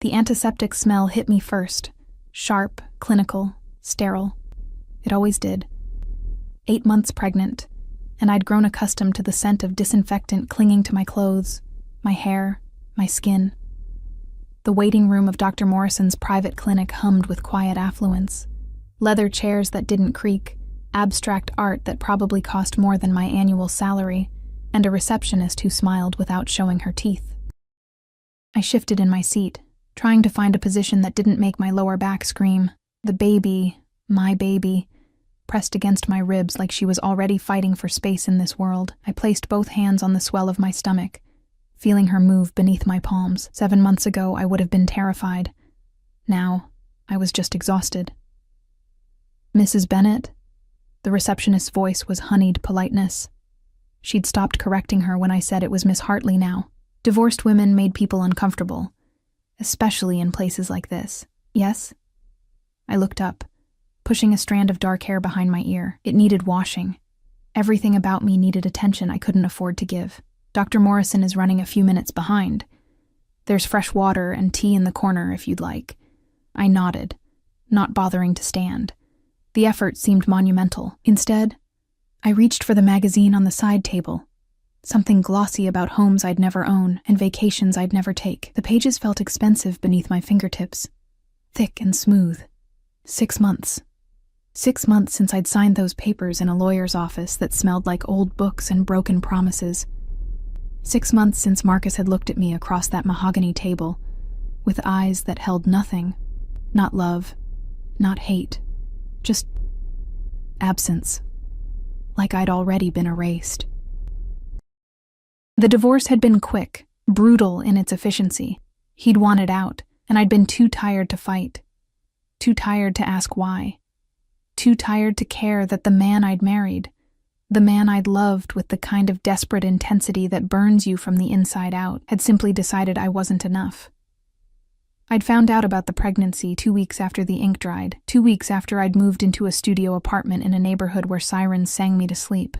The antiseptic smell hit me first. Sharp, clinical, sterile. It always did. 8 months pregnant, and I'd grown accustomed to the scent of disinfectant clinging to my clothes, my hair, my skin. The waiting room of Dr. Morrison's private clinic hummed with quiet affluence. Leather chairs that didn't creak, abstract art that probably cost more than my annual salary, and a receptionist who smiled without showing her teeth. I shifted in my seat, trying to find a position that didn't make my lower back scream. The baby, my baby, pressed against my ribs like she was already fighting for space in this world. I placed both hands on the swell of my stomach, feeling her move beneath my palms. 7 months ago, I would have been terrified. Now, I was just exhausted. Mrs. Bennett? The receptionist's voice was honeyed politeness. She'd stopped correcting her when I said it was Miss Hartley now. Divorced women made people uncomfortable, especially in places like this. Yes? I looked up, pushing a strand of dark hair behind my ear. It needed washing. Everything about me needed attention I couldn't afford to give. Dr. Morrison is running a few minutes behind. There's fresh water and tea in the corner if you'd like. I nodded, not bothering to stand. The effort seemed monumental. Instead, I reached for the magazine on the side table. Something glossy about homes I'd never own and vacations I'd never take. The pages felt expensive beneath my fingertips, thick and smooth. 6 months. 6 months since I'd signed those papers in a lawyer's office that smelled like old books and broken promises. 6 months since Marcus had looked at me across that mahogany table, with eyes that held nothing. Not love, not hate, just absence. Like I'd already been erased. The divorce had been quick, brutal in its efficiency. He'd wanted out, and I'd been too tired to fight. Too tired to ask why. Too tired to care that the man I'd married, the man I'd loved with the kind of desperate intensity that burns you from the inside out, had simply decided I wasn't enough. I'd found out about the pregnancy 2 weeks after the ink dried, 2 weeks after I'd moved into a studio apartment in a neighborhood where sirens sang me to sleep.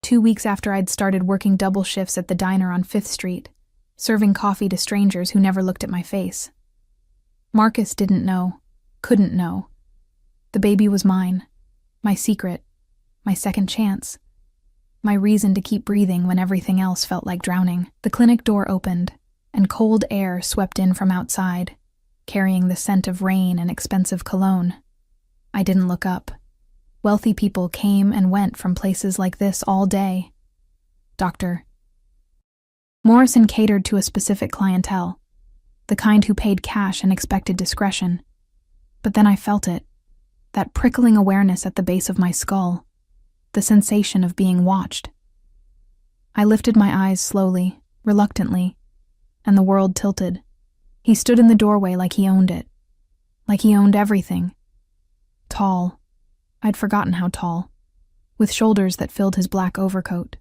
2 weeks after I'd started working double shifts at the diner on 5th Street, serving coffee to strangers who never looked at my face. Marcus didn't know, couldn't know. The baby was mine, my secret, my second chance, my reason to keep breathing when everything else felt like drowning. The clinic door opened, and cold air swept in from outside, carrying the scent of rain and expensive cologne. I didn't look up. Wealthy people came and went from places like this all day. Dr. Morrison catered to a specific clientele, the kind who paid cash and expected discretion. But then I felt it, that prickling awareness at the base of my skull, the sensation of being watched. I lifted my eyes slowly, reluctantly, and the world tilted. He stood in the doorway like he owned it, like he owned everything. Tall. I'd forgotten how tall, with shoulders that filled his black overcoat.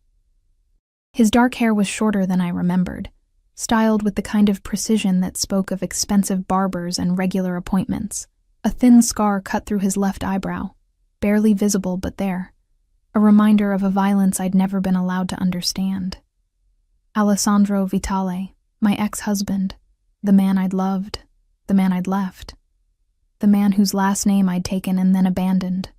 His dark hair was shorter than I remembered, styled with the kind of precision that spoke of expensive barbers and regular appointments. A thin scar cut through his left eyebrow, barely visible but there, a reminder of a violence I'd never been allowed to understand. Alessandro Vitale, my ex-husband, the man I'd loved, the man I'd left, the man whose last name I'd taken and then abandoned,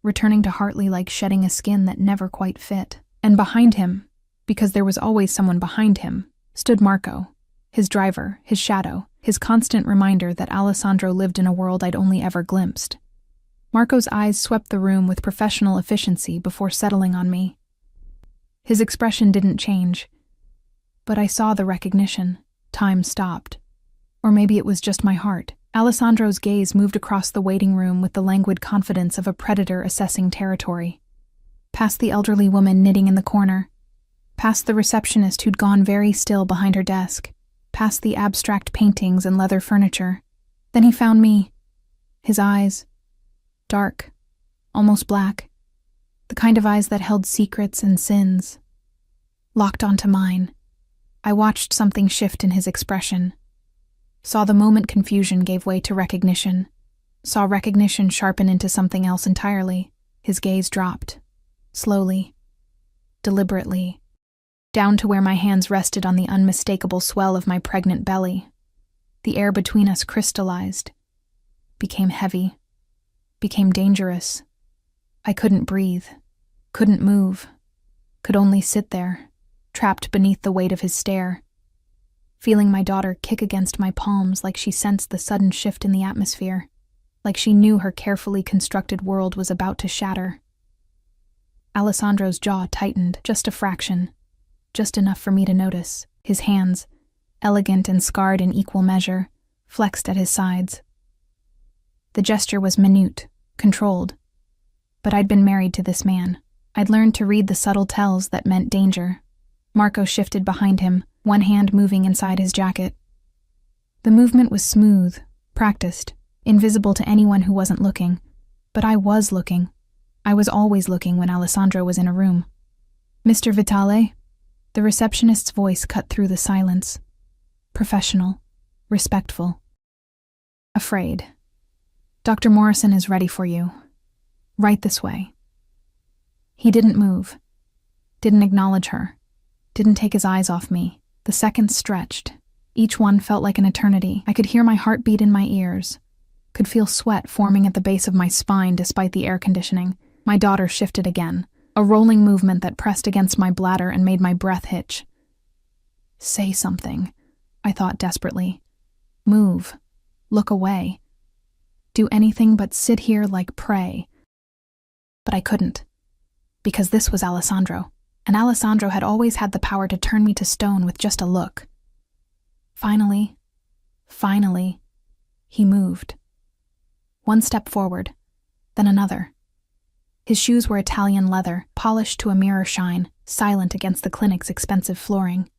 returning to Hartley like shedding a skin that never quite fit. And behind him, because there was always someone behind him, stood Marco, his driver, his shadow, his constant reminder that Alessandro lived in a world I'd only ever glimpsed. Marco's eyes swept the room with professional efficiency before settling on me. His expression didn't change, but I saw the recognition. Time stopped. Or maybe it was just my heart. Alessandro's gaze moved across the waiting room with the languid confidence of a predator assessing territory. Past the elderly woman knitting in the corner, past the receptionist who'd gone very still behind her desk, past the abstract paintings and leather furniture. Then he found me. His eyes, dark, almost black, the kind of eyes that held secrets and sins, locked onto mine. I watched something shift in his expression. Saw the moment confusion gave way to recognition. Saw recognition sharpen into something else entirely. His gaze dropped. Slowly. Deliberately. Down to where my hands rested on the unmistakable swell of my pregnant belly. The air between us crystallized, became heavy, became dangerous. I couldn't breathe, couldn't move, could only sit there, trapped beneath the weight of his stare, feeling my daughter kick against my palms like she sensed the sudden shift in the atmosphere, like she knew her carefully constructed world was about to shatter. Alessandro's jaw tightened, just a fraction, just enough for me to notice. His hands, elegant and scarred in equal measure, flexed at his sides. The gesture was minute, controlled. But I'd been married to this man. I'd learned to read the subtle tells that meant danger. Marco shifted behind him, one hand moving inside his jacket. The movement was smooth, practiced, invisible to anyone who wasn't looking. But I was looking. I was always looking when Alessandro was in a room. "Mr. Vitale?" The receptionist's voice cut through the silence. Professional, respectful. Afraid. "Dr. Morrison is ready for you. Right this way." He didn't move, didn't acknowledge her, didn't take his eyes off me. The seconds stretched. Each one felt like an eternity. I could hear my heartbeat in my ears, could feel sweat forming at the base of my spine despite the air conditioning. My daughter shifted again, a rolling movement that pressed against my bladder and made my breath hitch. Say something, I thought desperately. Move. Look away. Do anything but sit here like prey. But I couldn't, because this was Alessandro, and Alessandro had always had the power to turn me to stone with just a look. Finally, he moved. One step forward, then another. His shoes were Italian leather, polished to a mirror shine, silent against the clinic's expensive flooring.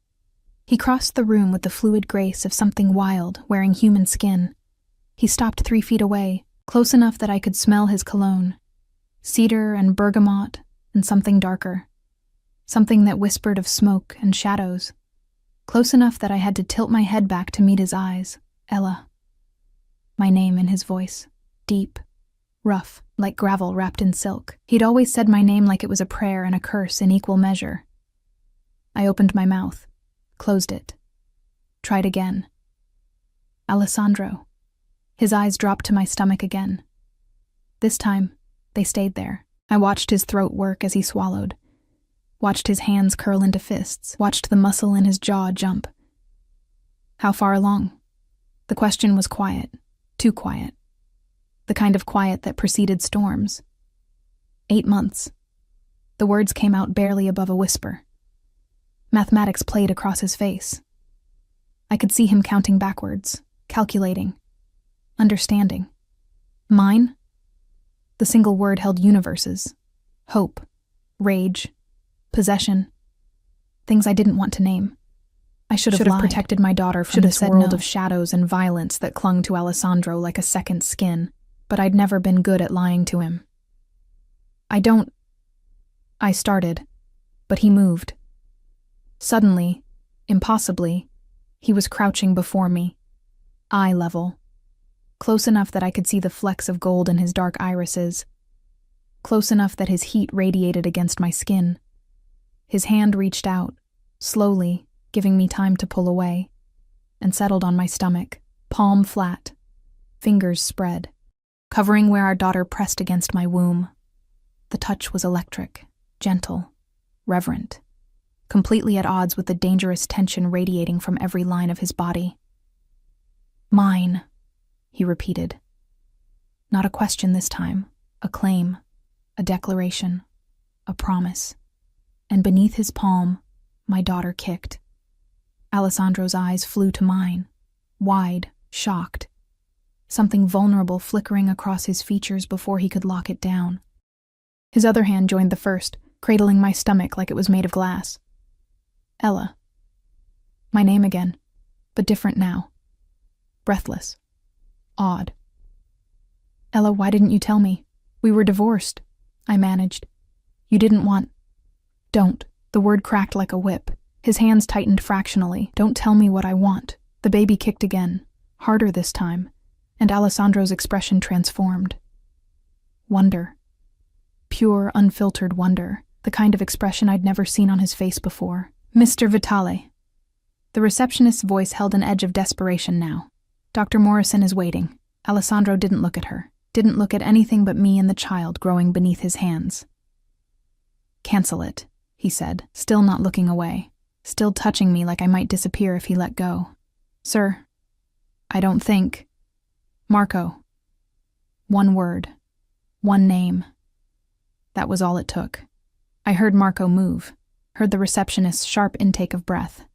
He crossed the room with the fluid grace of something wild, wearing human skin. He stopped 3 feet away, close enough that I could smell his cologne. Cedar and bergamot and something darker. Something that whispered of smoke and shadows. Close enough that I had to tilt my head back to meet his eyes. Ella. My name in his voice. Deep. Rough, like gravel wrapped in silk. He'd always said my name like it was a prayer and a curse in equal measure. I opened my mouth, closed it, tried again. Alessandro. His eyes dropped to my stomach again. This time, they stayed there. I watched his throat work as he swallowed, watched his hands curl into fists, watched the muscle in his jaw jump. How far along? The question was quiet, too quiet. The kind of quiet that preceded storms. 8 months. The words came out barely above a whisper. Mathematics played across his face. I could see him counting backwards, calculating, understanding. Mine? The single word held universes. Hope, rage, possession. Things I didn't want to name. I should have protected my daughter from this world of shadows and violence that clung to Alessandro like a second skin. But I'd never been good at lying to him. I started, but he moved. Suddenly, impossibly, he was crouching before me, eye level, close enough that I could see the flecks of gold in his dark irises, close enough that his heat radiated against my skin. His hand reached out, slowly, giving me time to pull away, and settled on my stomach, palm flat, fingers spread, covering where our daughter pressed against my womb. The touch was electric, gentle, reverent, completely at odds with the dangerous tension radiating from every line of his body. Mine, he repeated. Not a question this time, a claim, a declaration, a promise. And beneath his palm, my daughter kicked. Alessandro's eyes flew to mine, wide, shocked. Something vulnerable flickering across his features before he could lock it down. His other hand joined the first, cradling my stomach like it was made of glass. Ella. My name again, but different now. Breathless. Awed. Ella, why didn't you tell me? We were divorced, I managed. You didn't want... Don't. The word cracked like a whip. His hands tightened fractionally. Don't tell me what I want. The baby kicked again, harder this time. And Alessandro's expression transformed. Wonder. Pure, unfiltered wonder, the kind of expression I'd never seen on his face before. Mr. Vitale. The receptionist's voice held an edge of desperation now. Dr. Morrison is waiting. Alessandro didn't look at her, didn't look at anything but me and the child growing beneath his hands. Cancel it, he said, still not looking away, still touching me like I might disappear if he let go. Sir, I don't think. Marco. One word. One name. That was all it took. I heard Marco move, heard the receptionist's sharp intake of breath,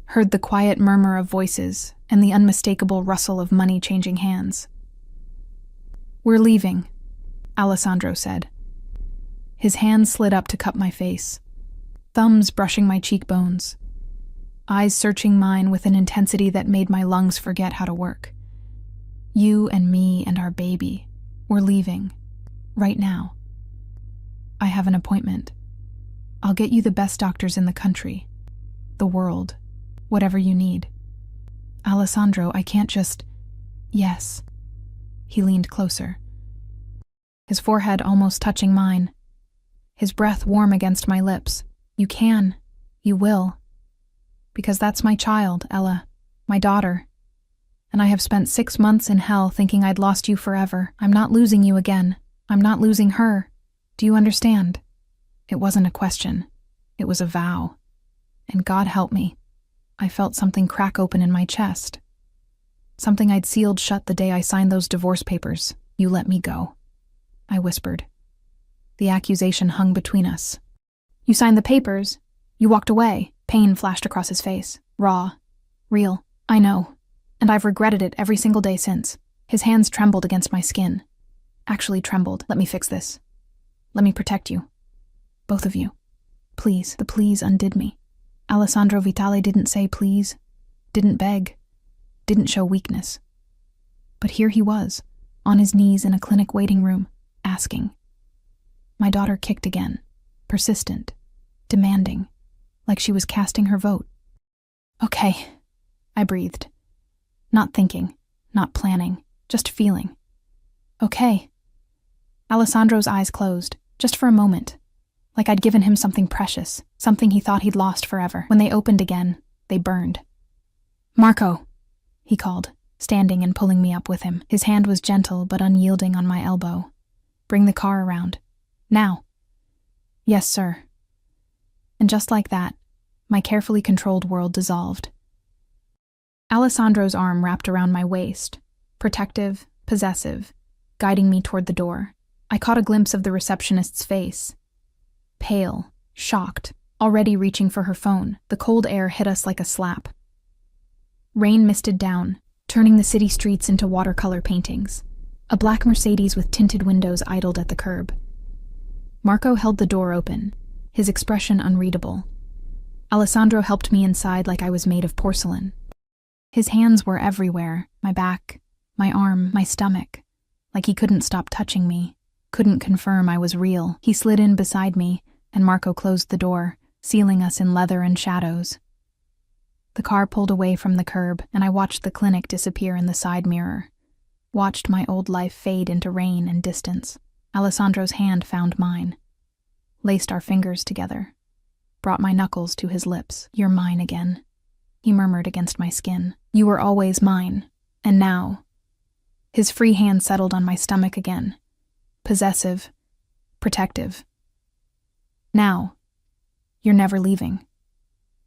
heard the quiet murmur of voices and the unmistakable rustle of money changing hands. We're leaving, Alessandro said. His hand slid up to cup my face, thumbs brushing my cheekbones, eyes searching mine with an intensity that made my lungs forget how to work. You and me and our baby, we're leaving, right now. I have an appointment. I'll get you the best doctors in the country, the world, whatever you need. Alessandro, I can't just... Yes. He leaned closer, his forehead almost touching mine, his breath warm against my lips. You can. You will. Because that's my child, Ella, my daughter. And I have spent 6 months in hell thinking I'd lost you forever. I'm not losing you again. I'm not losing her. Do you understand? It wasn't a question. It was a vow. And God help me, I felt something crack open in my chest. Something I'd sealed shut the day I signed those divorce papers. You let me go, I whispered. The accusation hung between us. You signed the papers. You walked away. Pain flashed across his face. Raw. Real. I know. And I've regretted it every single day since. His hands trembled against my skin. Actually trembled. Let me fix this. Let me protect you. Both of you. Please. The please undid me. Alessandro Vitale didn't say please, didn't beg, didn't show weakness. But here he was, on his knees in a clinic waiting room, asking. My daughter kicked again, persistent, demanding, like she was casting her vote. Okay, I breathed. Not thinking, not planning, just feeling. Okay. Alessandro's eyes closed, just for a moment, like I'd given him something precious, something he thought he'd lost forever. When they opened again, they burned. Marco, he called, standing and pulling me up with him. His hand was gentle but unyielding on my elbow. Bring the car around. Now. Yes, sir. And just like that, my carefully controlled world dissolved. Alessandro's arm wrapped around my waist, protective, possessive, guiding me toward the door. I caught a glimpse of the receptionist's face. Pale, shocked, already reaching for her phone. The cold air hit us like a slap. Rain misted down, turning the city streets into watercolor paintings. A black Mercedes with tinted windows idled at the curb. Marco held the door open, his expression unreadable. Alessandro helped me inside like I was made of porcelain. His hands were everywhere, my back, my arm, my stomach, like he couldn't stop touching me, couldn't confirm I was real. He slid in beside me, and Marco closed the door, sealing us in leather and shadows. The car pulled away from the curb, and I watched the clinic disappear in the side mirror, watched my old life fade into rain and distance. Alessandro's hand found mine, laced our fingers together, brought my knuckles to his lips. You're mine again, he murmured against my skin. You were always mine, and now. His free hand settled on my stomach again, possessive, protective. Now, you're never leaving.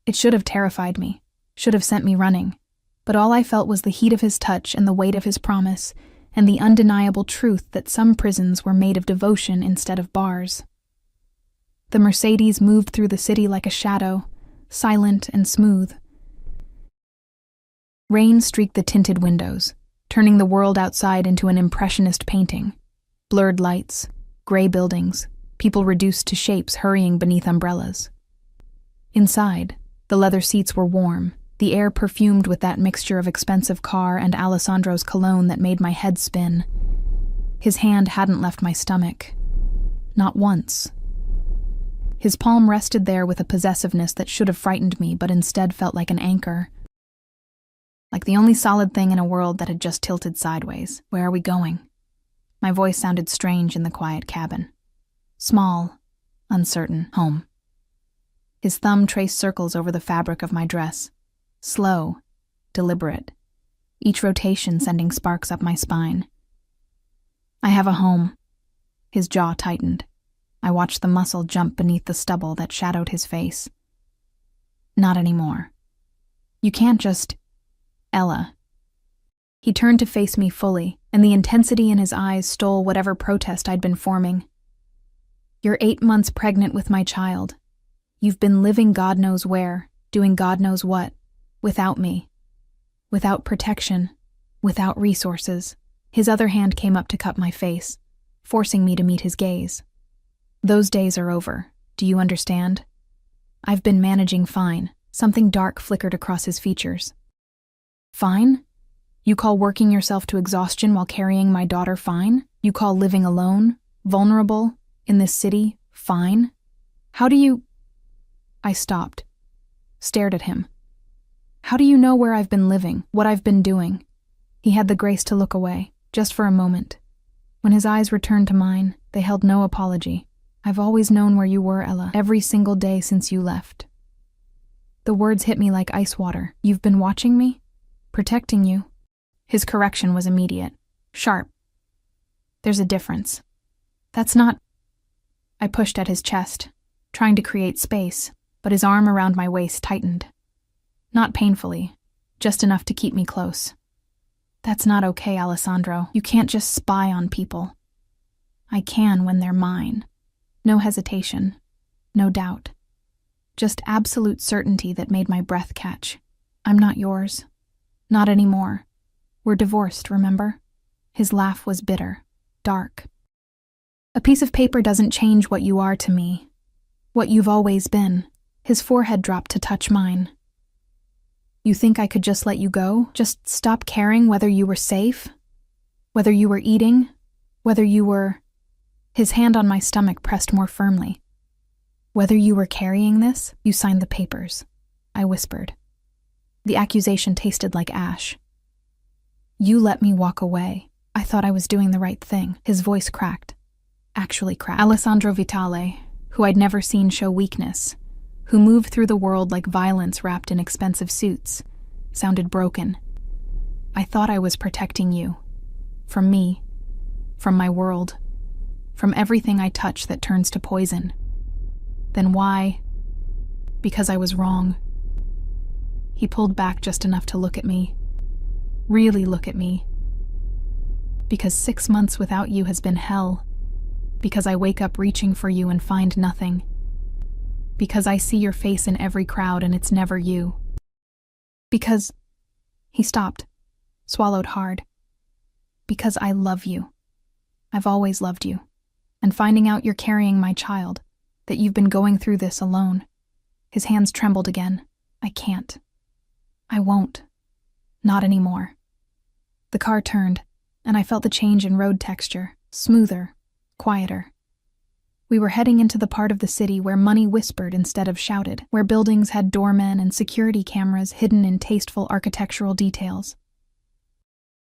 It should have terrified me, should have sent me running, but all I felt was the heat of his touch and the weight of his promise, and the undeniable truth that some prisons were made of devotion instead of bars. The Mercedes moved through the city like a shadow, silent and smooth. Rain streaked the tinted windows, turning the world outside into an impressionist painting. Blurred lights, gray buildings, people reduced to shapes hurrying beneath umbrellas. Inside, the leather seats were warm, the air perfumed with that mixture of expensive car and Alessandro's cologne that made my head spin. His hand hadn't left my stomach. Not once. His palm rested there with a possessiveness that should have frightened me, but instead felt like an anchor. Like the only solid thing in a world that had just tilted sideways. Where are we going? My voice sounded strange in the quiet cabin. Small, uncertain, home. His thumb traced circles over the fabric of my dress. Slow, deliberate. each rotation sending sparks up my spine. I have a home. His jaw tightened. I watched the muscle jump beneath the stubble that shadowed his face. Not anymore. You can't just... Ella. He turned to face me fully, and the intensity in his eyes stole whatever protest I'd been forming. You're 8 months pregnant with my child. You've been living God knows where, doing God knows what, without me. Without protection, without resources. His other hand came up to cup my face, forcing me to meet his gaze. Those days are over. Do you understand? I've been managing fine. Something dark flickered across his features. Fine? You call working yourself to exhaustion while carrying my daughter fine? You call living alone, vulnerable, in this city, fine? How do you... I stopped, stared at him. How do you know where I've been living, what I've been doing? He had the grace to look away, just for a moment. When his eyes returned to mine, they held no apology. I've always known where you were, Ella, every single day since you left. The words hit me like ice water. You've been watching me? Protecting you? His correction was immediate, sharp. There's a difference. That's not... I pushed at his chest, trying to create space, but his arm around my waist tightened. Not painfully, just enough to keep me close. That's not okay, Alessandro. You can't just spy on people. I can when they're mine. No hesitation, no doubt. Just absolute certainty that made my breath catch. I'm not yours. Not anymore. We're divorced, remember? His laugh was bitter, dark. A piece of paper doesn't change what you are to me. What you've always been. His forehead dropped to touch mine. You think I could just let you go? Just stop caring whether you were safe? Whether you were eating? Whether you were... His hand on my stomach pressed more firmly. Whether you were carrying this, you signed the papers, I whispered. The accusation tasted like ash. You let me walk away. I thought I was doing the right thing. His voice cracked. Actually cracked. Alessandro Vitale, who I'd never seen show weakness, who moved through the world like violence wrapped in expensive suits, sounded broken. I thought I was protecting you. From me. From my world. From everything I touch that turns to poison. Then why? Because I was wrong. He pulled back just enough to look at me. Really look at me. Because 6 months without you has been hell. Because I wake up reaching for you and find nothing. Because I see your face in every crowd and it's never you. Because... He stopped, swallowed hard. Because I love you. I've always loved you. And finding out you're carrying my child, that you've been going through this alone. His hands trembled again. I can't. I won't. Not anymore. The car turned, and I felt the change in road texture, smoother, quieter. We were heading into the part of the city where money whispered instead of shouted, where buildings had doormen and security cameras hidden in tasteful architectural details.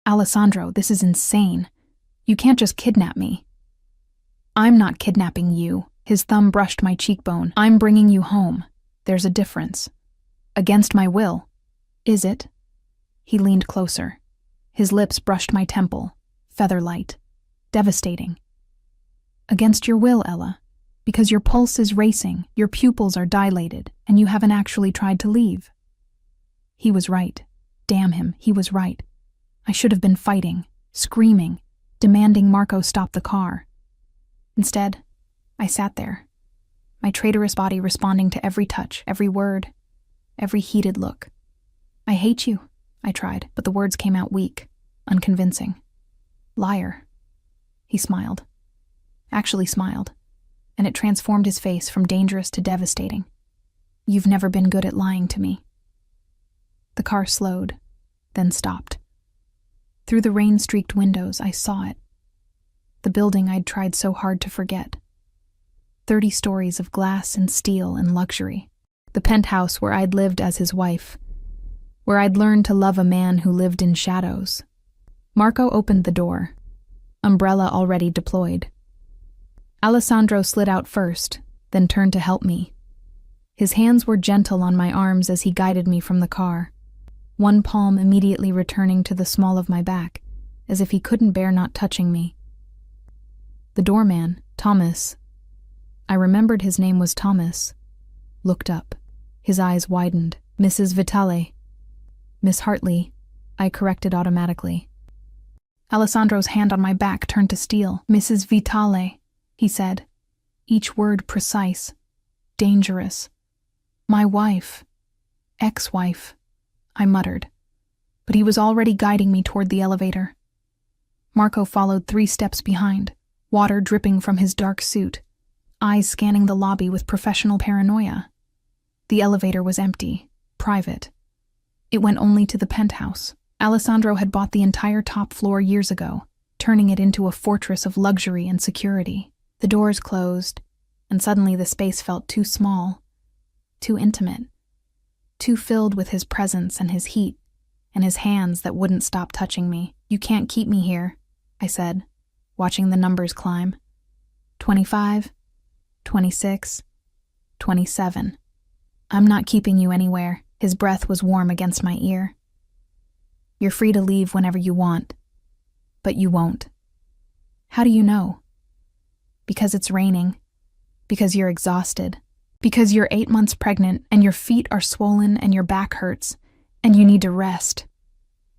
Alessandro, this is insane. You can't just kidnap me. I'm not kidnapping you. His thumb brushed my cheekbone. I'm bringing you home. There's a difference. Against my will. Is it? He leaned closer. His lips brushed my temple, feather-light, devastating. Against your will, Ella, because your pulse is racing, your pupils are dilated, and you haven't actually tried to leave. He was right. Damn him, he was right. I should have been fighting, screaming, demanding Marco stop the car. Instead, I sat there, my traitorous body responding to every touch, every word, every heated look. I hate you, I tried, but the words came out weak, unconvincing. Liar. He smiled. Actually smiled, and it transformed his face from dangerous to devastating. You've never been good at lying to me. The car slowed, then stopped. Through the rain-streaked windows, I saw it. The building I'd tried so hard to forget. 30 stories of glass and steel and luxury. The penthouse where I'd lived as his wife. Where I'd learned to love a man who lived in shadows. Marco opened the door. Umbrella already deployed. Alessandro slid out first, then turned to help me. His hands were gentle on my arms as he guided me from the car. one palm immediately returning to the small of my back, as if he couldn't bear not touching me. The doorman, Thomas, I remembered his name was Thomas, looked up. His eyes widened. Mrs. Vitale. Miss Hartley, I corrected automatically. Alessandro's hand on my back turned to steel. Mrs. Vitale, he said, each word precise, dangerous. My wife. Ex-wife, I muttered, but he was already guiding me toward the elevator. Marco followed 3 steps behind, water dripping from his dark suit, eyes scanning the lobby with professional paranoia. The elevator was empty, private. It went only to the penthouse. Alessandro had bought the entire top floor years ago, turning it into a fortress of luxury and security. The doors closed, and suddenly the space felt too small, too intimate, too filled with his presence and his heat, and his hands that wouldn't stop touching me. You can't keep me here, I said, watching the numbers climb. 25, 26, 27. I'm not keeping you anywhere. His breath was warm against my ear. You're free to leave whenever you want, but you won't. How do you know? Because it's raining. Because you're exhausted. Because you're 8 months pregnant and your feet are swollen and your back hurts and you need to rest.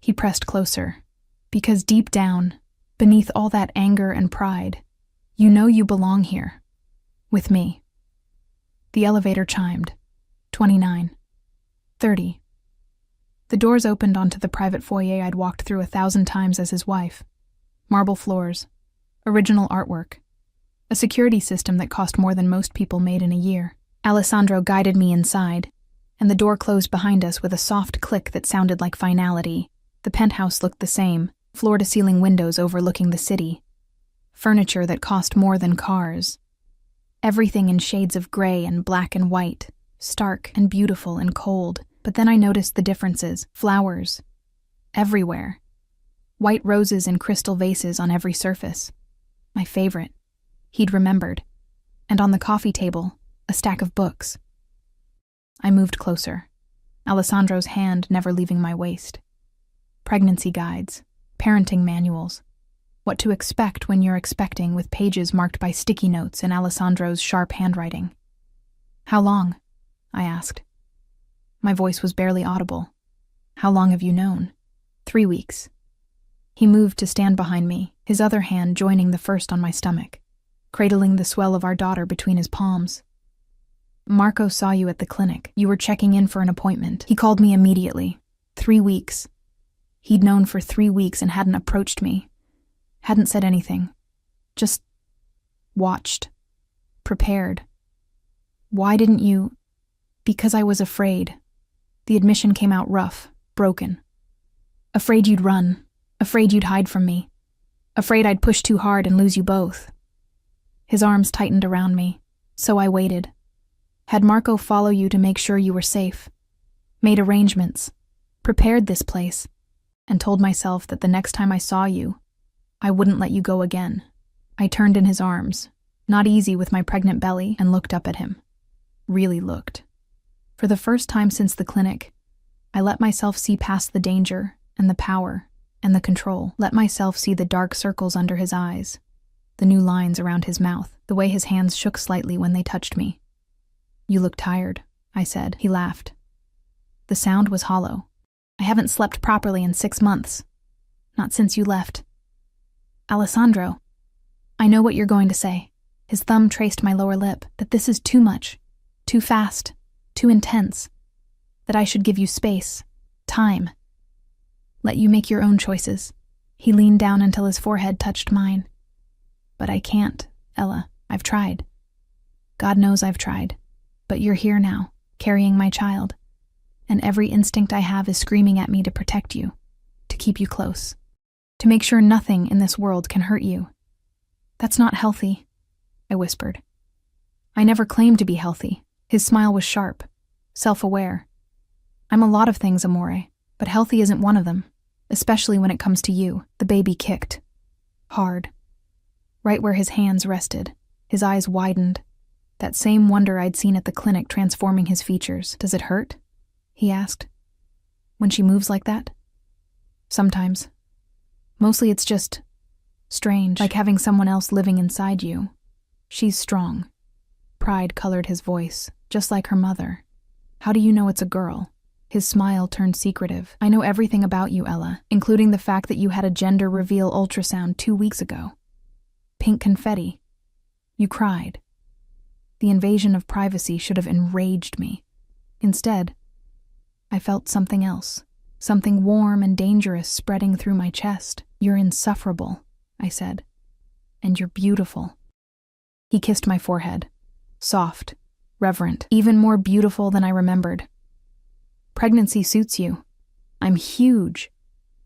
He pressed closer. Because deep down, beneath all that anger and pride, you know you belong here. With me. The elevator chimed. 29. 30. The doors opened onto the private foyer I'd walked through 1,000 times as his wife. Marble floors. Original artwork. A security system that cost more than most people made in a year. Alessandro guided me inside, and the door closed behind us with a soft click that sounded like finality. The penthouse looked the same, floor-to-ceiling windows overlooking the city. Furniture that cost more than cars. Everything in shades of gray and black and white, stark and beautiful and cold. But then I noticed the differences. Flowers. Everywhere. White roses in crystal vases on every surface. My favorite. He'd remembered. And on the coffee table, a stack of books. I moved closer, Alessandro's hand never leaving my waist. Pregnancy guides, parenting manuals, what to expect when you're expecting with pages marked by sticky notes in Alessandro's sharp handwriting. How long? I asked. My voice was barely audible. How long have you known? 3 weeks. He moved to stand behind me, his other hand joining the first on my stomach, cradling the swell of our daughter between his palms. Marco saw you at the clinic. You were checking in for an appointment. He called me immediately. 3 weeks. He'd known for 3 weeks and hadn't approached me. Hadn't said anything. Just watched. Prepared. Why didn't you? Because I was afraid. The admission came out rough, broken. Afraid you'd run. Afraid you'd hide from me. Afraid I'd push too hard and lose you both. His arms tightened around me, so I waited. Had Marco follow you to make sure you were safe. Made arrangements. Prepared this place. And told myself that the next time I saw you, I wouldn't let you go again. I turned in his arms, not easy with my pregnant belly, and looked up at him. Really looked. For the first time since the clinic, I let myself see past the danger and the power and the control. Let myself see the dark circles under his eyes, the new lines around his mouth, the way his hands shook slightly when they touched me. You look tired, I said. He laughed. The sound was hollow. I haven't slept properly in 6 months. Not since you left. Alessandro, I know what you're going to say. His thumb traced my lower lip, that this is too much, too fast, too intense, that I should give you space, time. Let you make your own choices. He leaned down until his forehead touched mine. But I can't, Ella. I've tried. God knows I've tried. But you're here now, carrying my child. And every instinct I have is screaming at me to protect you, to keep you close, to make sure nothing in this world can hurt you. That's not healthy, I whispered. I never claimed to be healthy. His smile was sharp, self-aware. I'm a lot of things, Amore, but healthy isn't one of them, especially when it comes to you. The baby kicked. Hard. Right where his hands rested, his eyes widened. That same wonder I'd seen at the clinic transforming his features. Does it hurt? He asked. when she moves like that? Sometimes. Mostly it's just strange, like having someone else living inside you. She's strong. Pride colored his voice, just like her mother. How do you know it's a girl? His smile turned secretive. I know everything about you, Ella, including the fact that you had a gender reveal ultrasound 2 weeks ago. Pink confetti. You cried. The invasion of privacy should have enraged me. Instead, I felt something else. Something warm and dangerous spreading through my chest. You're insufferable, I said. And you're beautiful. He kissed my forehead. Soft, reverent, even more beautiful than I remembered. Pregnancy suits you. I'm huge.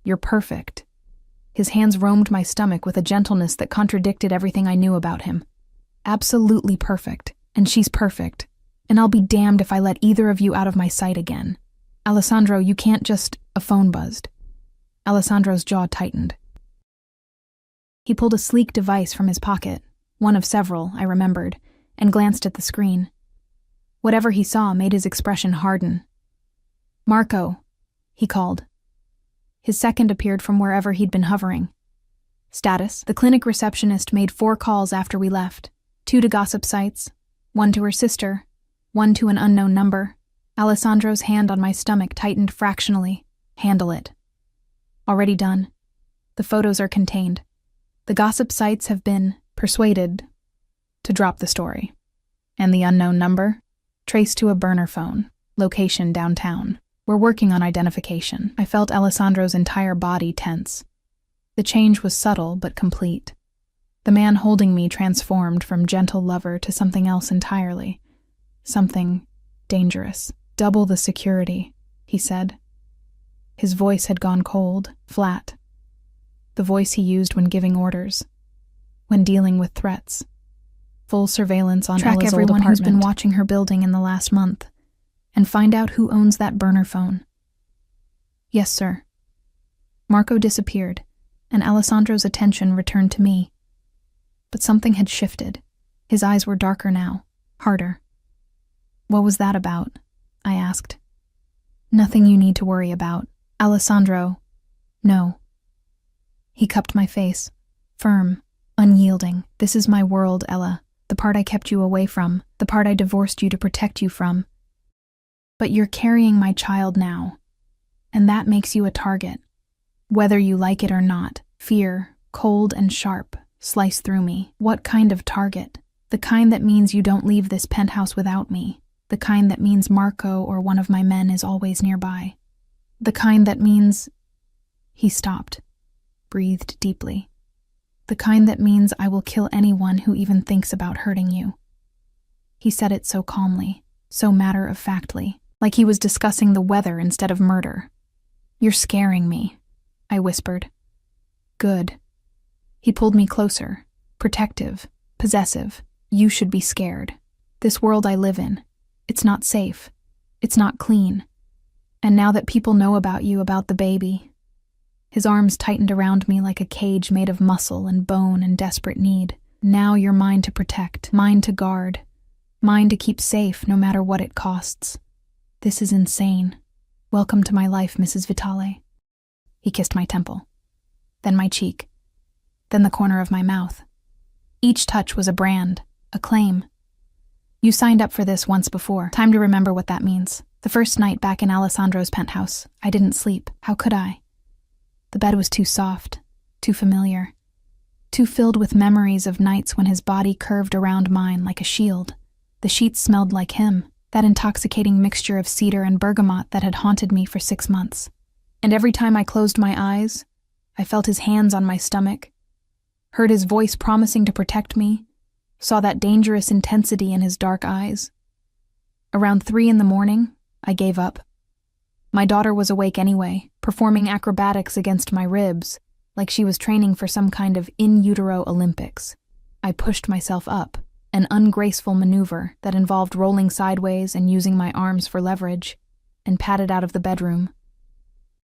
You're perfect. His hands roamed my stomach with a gentleness that contradicted everything I knew about him. Absolutely perfect. And she's perfect. And I'll be damned if I let either of you out of my sight again. Alessandro, you can't just... A phone buzzed. Alessandro's jaw tightened. He pulled a sleek device from his pocket, one of several, I remembered, and glanced at the screen. Whatever he saw made his expression harden. Marco, he called. His second appeared from wherever he'd been hovering. Status: the clinic receptionist made 4 calls after we left, 2 to gossip sites, 1 to her sister, 1 to an unknown number. Alessandro's hand on my stomach tightened fractionally. Handle it. Already done. The photos are contained. The gossip sites have been persuaded to drop the story. And the unknown number? Traced to a burner phone. Location downtown. We're working on identification. I felt Alessandro's entire body tense. The change was subtle but complete. The man holding me transformed from gentle lover to something else entirely. Something dangerous. Double the security, he said. His voice had gone cold, flat. The voice he used when giving orders, when dealing with threats. Full surveillance on Ella's old apartment. Track everyone who's been watching her building in the last month, and find out who owns that burner phone. Yes, sir. Marco disappeared, and Alessandro's attention returned to me. But something had shifted. His eyes were darker now, harder. What was that about? I asked. Nothing you need to worry about. Alessandro, no. He cupped my face, firm, unyielding. This is my world, Ella, the part I kept you away from, the part I divorced you to protect you from. But you're carrying my child now, and that makes you a target. Whether you like it or not, fear, cold and sharp, slice through me. What kind of target? The kind that means you don't leave this penthouse without me. The kind that means Marco or one of my men is always nearby. The kind that means... He stopped, breathed deeply. The kind that means I will kill anyone who even thinks about hurting you. He said it so calmly, so matter-of-factly, like he was discussing the weather instead of murder. You're scaring me, I whispered. Good. He pulled me closer, protective, possessive. You should be scared. This world I live in, it's not safe. It's not clean. And now that people know about you, about the baby... His arms tightened around me like a cage made of muscle and bone in desperate need. Now you're mine to protect, mine to guard, mine to keep safe no matter what it costs. This is insane. Welcome to my life, Mrs. Vitale. He kissed my temple, then my cheek, then the corner of my mouth. Each touch was a brand, a claim. You signed up for this once before. Time to remember what that means. The first night back in Alessandro's penthouse, I didn't sleep. How could I? The bed was too soft, too familiar, too filled with memories of nights when his body curved around mine like a shield. The sheets smelled like him, that intoxicating mixture of cedar and bergamot that had haunted me for 6 months. And every time I closed my eyes, I felt his hands on my stomach, heard his voice promising to protect me, saw that dangerous intensity in his dark eyes. Around 3 a.m, I gave up. My daughter was awake anyway, performing acrobatics against my ribs, like she was training for some kind of in utero Olympics. I pushed myself up, an ungraceful maneuver that involved rolling sideways and using my arms for leverage, and padded out of the bedroom.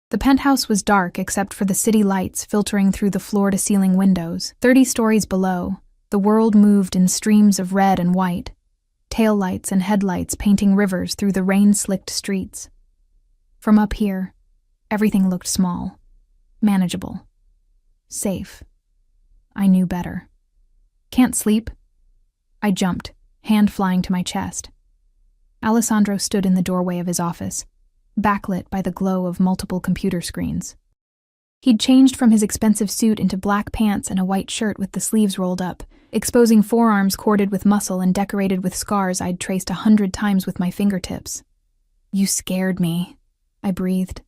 The penthouse was dark except for the city lights filtering through the floor-to-ceiling windows. 30 stories below, the world moved in streams of red and white, taillights and headlights painting rivers through the rain-slicked streets. From up here, Everything looked small, manageable, safe. I knew better. Can't sleep? I jumped, hand flying to my chest. Alessandro stood in the doorway of his office, backlit by the glow of multiple computer screens. He'd changed from his expensive suit into black pants and a white shirt with the sleeves rolled up, exposing forearms corded with muscle and decorated with scars I'd traced 100 times with my fingertips. "You scared me," I breathed.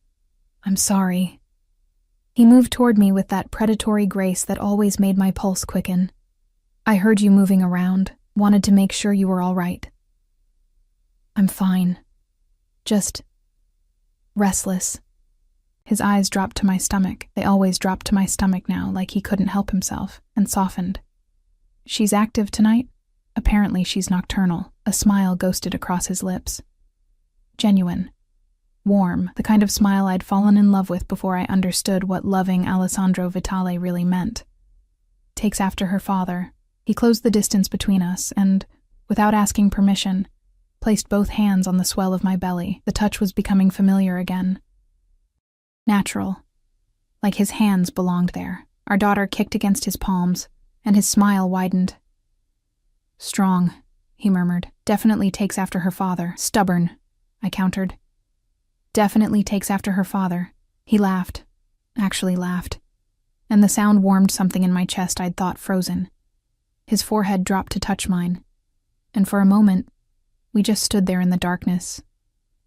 "I'm sorry." He moved toward me with that predatory grace that always made my pulse quicken. "I heard you moving around, wanted to make sure you were all right." "I'm fine. Just restless." His eyes dropped to my stomach. They always dropped to my stomach now, like he couldn't help himself, and softened. "She's active tonight? Apparently she's nocturnal." A smile ghosted across his lips. Genuine. Warm, the kind of smile I'd fallen in love with before I understood what loving Alessandro Vitale really meant. "Takes after her father." He closed the distance between us and, without asking permission, placed both hands on the swell of my belly. The touch was becoming familiar again. Natural. Like his hands belonged there. Our daughter kicked against his palms, and his smile widened. "Strong," he murmured. "Definitely takes after her father." "Stubborn," I countered. "Definitely takes after her father." He laughed. Actually laughed. And the sound warmed something in my chest I'd thought frozen. His forehead dropped to touch mine. And for a moment, we just stood there in the darkness,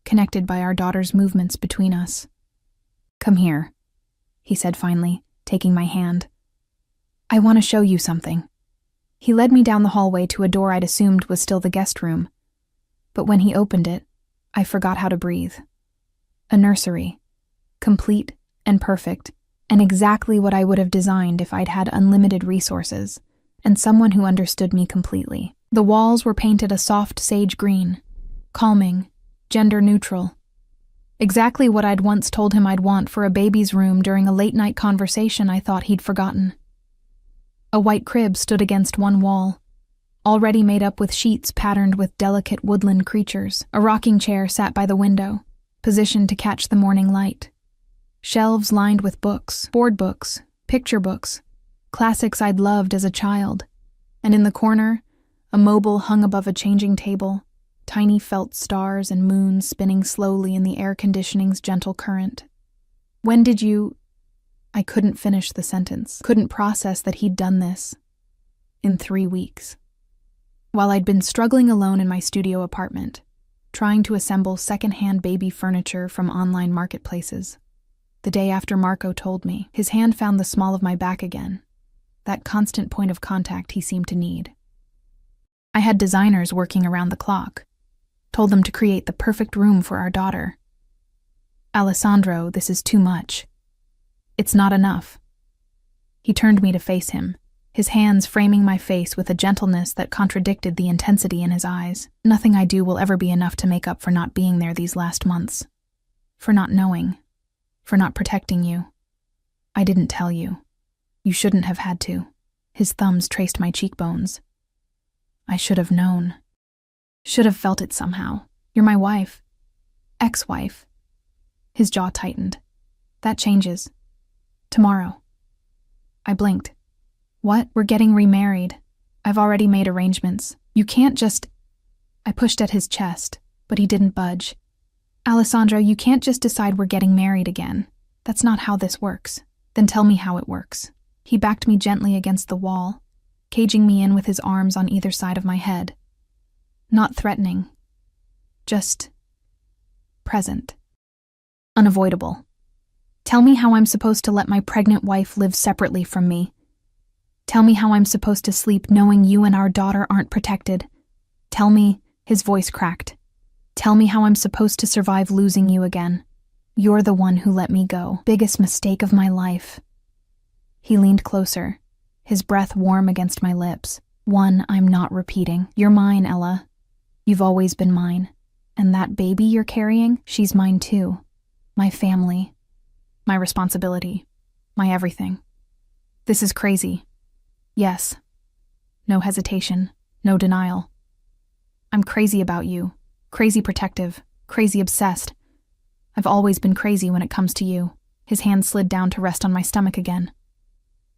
connected by our daughter's movements between us. "Come here," he said finally, taking my hand. "I want to show you something." He led me down the hallway to a door I'd assumed was still the guest room. But when he opened it, I forgot how to breathe. A nursery. Complete and perfect, and exactly what I would have designed if I'd had unlimited resources, and someone who understood me completely. The walls were painted a soft sage green, calming, gender-neutral. Exactly what I'd once told him I'd want for a baby's room during a late-night conversation I thought he'd forgotten. A white crib stood against one wall, already made up with sheets patterned with delicate woodland creatures. A rocking chair sat by the window, positioned to catch the morning light. Shelves lined with books, board books, picture books, classics I'd loved as a child. And in the corner, a mobile hung above a changing table, tiny felt stars and moons spinning slowly in the air conditioning's gentle current. "When did you—" I couldn't finish the sentence, couldn't process that he'd done this. In 3 weeks. While I'd been struggling alone in my studio apartment, trying to assemble second-hand baby furniture from online marketplaces. The day after Marco told me, his hand found the small of my back again, that constant point of contact he seemed to need. I had designers working around the clock, told them to create the perfect room for our daughter. "Alessandro, this is too much. It's not enough." He turned me to face him, his hands framing my face with a gentleness that contradicted the intensity in his eyes. "Nothing I do will ever be enough to make up for not being there these last months. For not knowing. For not protecting you. I didn't tell you. You shouldn't have had to." His thumbs traced my cheekbones. "I should have known. Should have felt it somehow. You're my wife. Ex-wife." His jaw tightened. "That changes. Tomorrow." I blinked. "What? We're getting remarried. I've already made arrangements. You can't just—" I pushed at his chest, but he didn't budge. "Alessandro, you can't just decide we're getting married again. That's not how this works." "Then tell me how it works." He backed me gently against the wall, caging me in with his arms on either side of my head. Not threatening. Just present. Unavoidable. "Tell me how I'm supposed to let my pregnant wife live separately from me. Tell me how I'm supposed to sleep knowing you and our daughter aren't protected. Tell me," his voice cracked. "Tell me how I'm supposed to survive losing you again. You're the one who let me go. Biggest mistake of my life." He leaned closer, his breath warm against my lips. "One I'm not repeating. You're mine, Ella. You've always been mine. And that baby you're carrying, she's mine too. My family. My responsibility. My everything. This is crazy. Yes." No hesitation. No denial. "I'm crazy about you. Crazy protective. Crazy obsessed. I've always been crazy when it comes to you." His hand slid down to rest on my stomach again.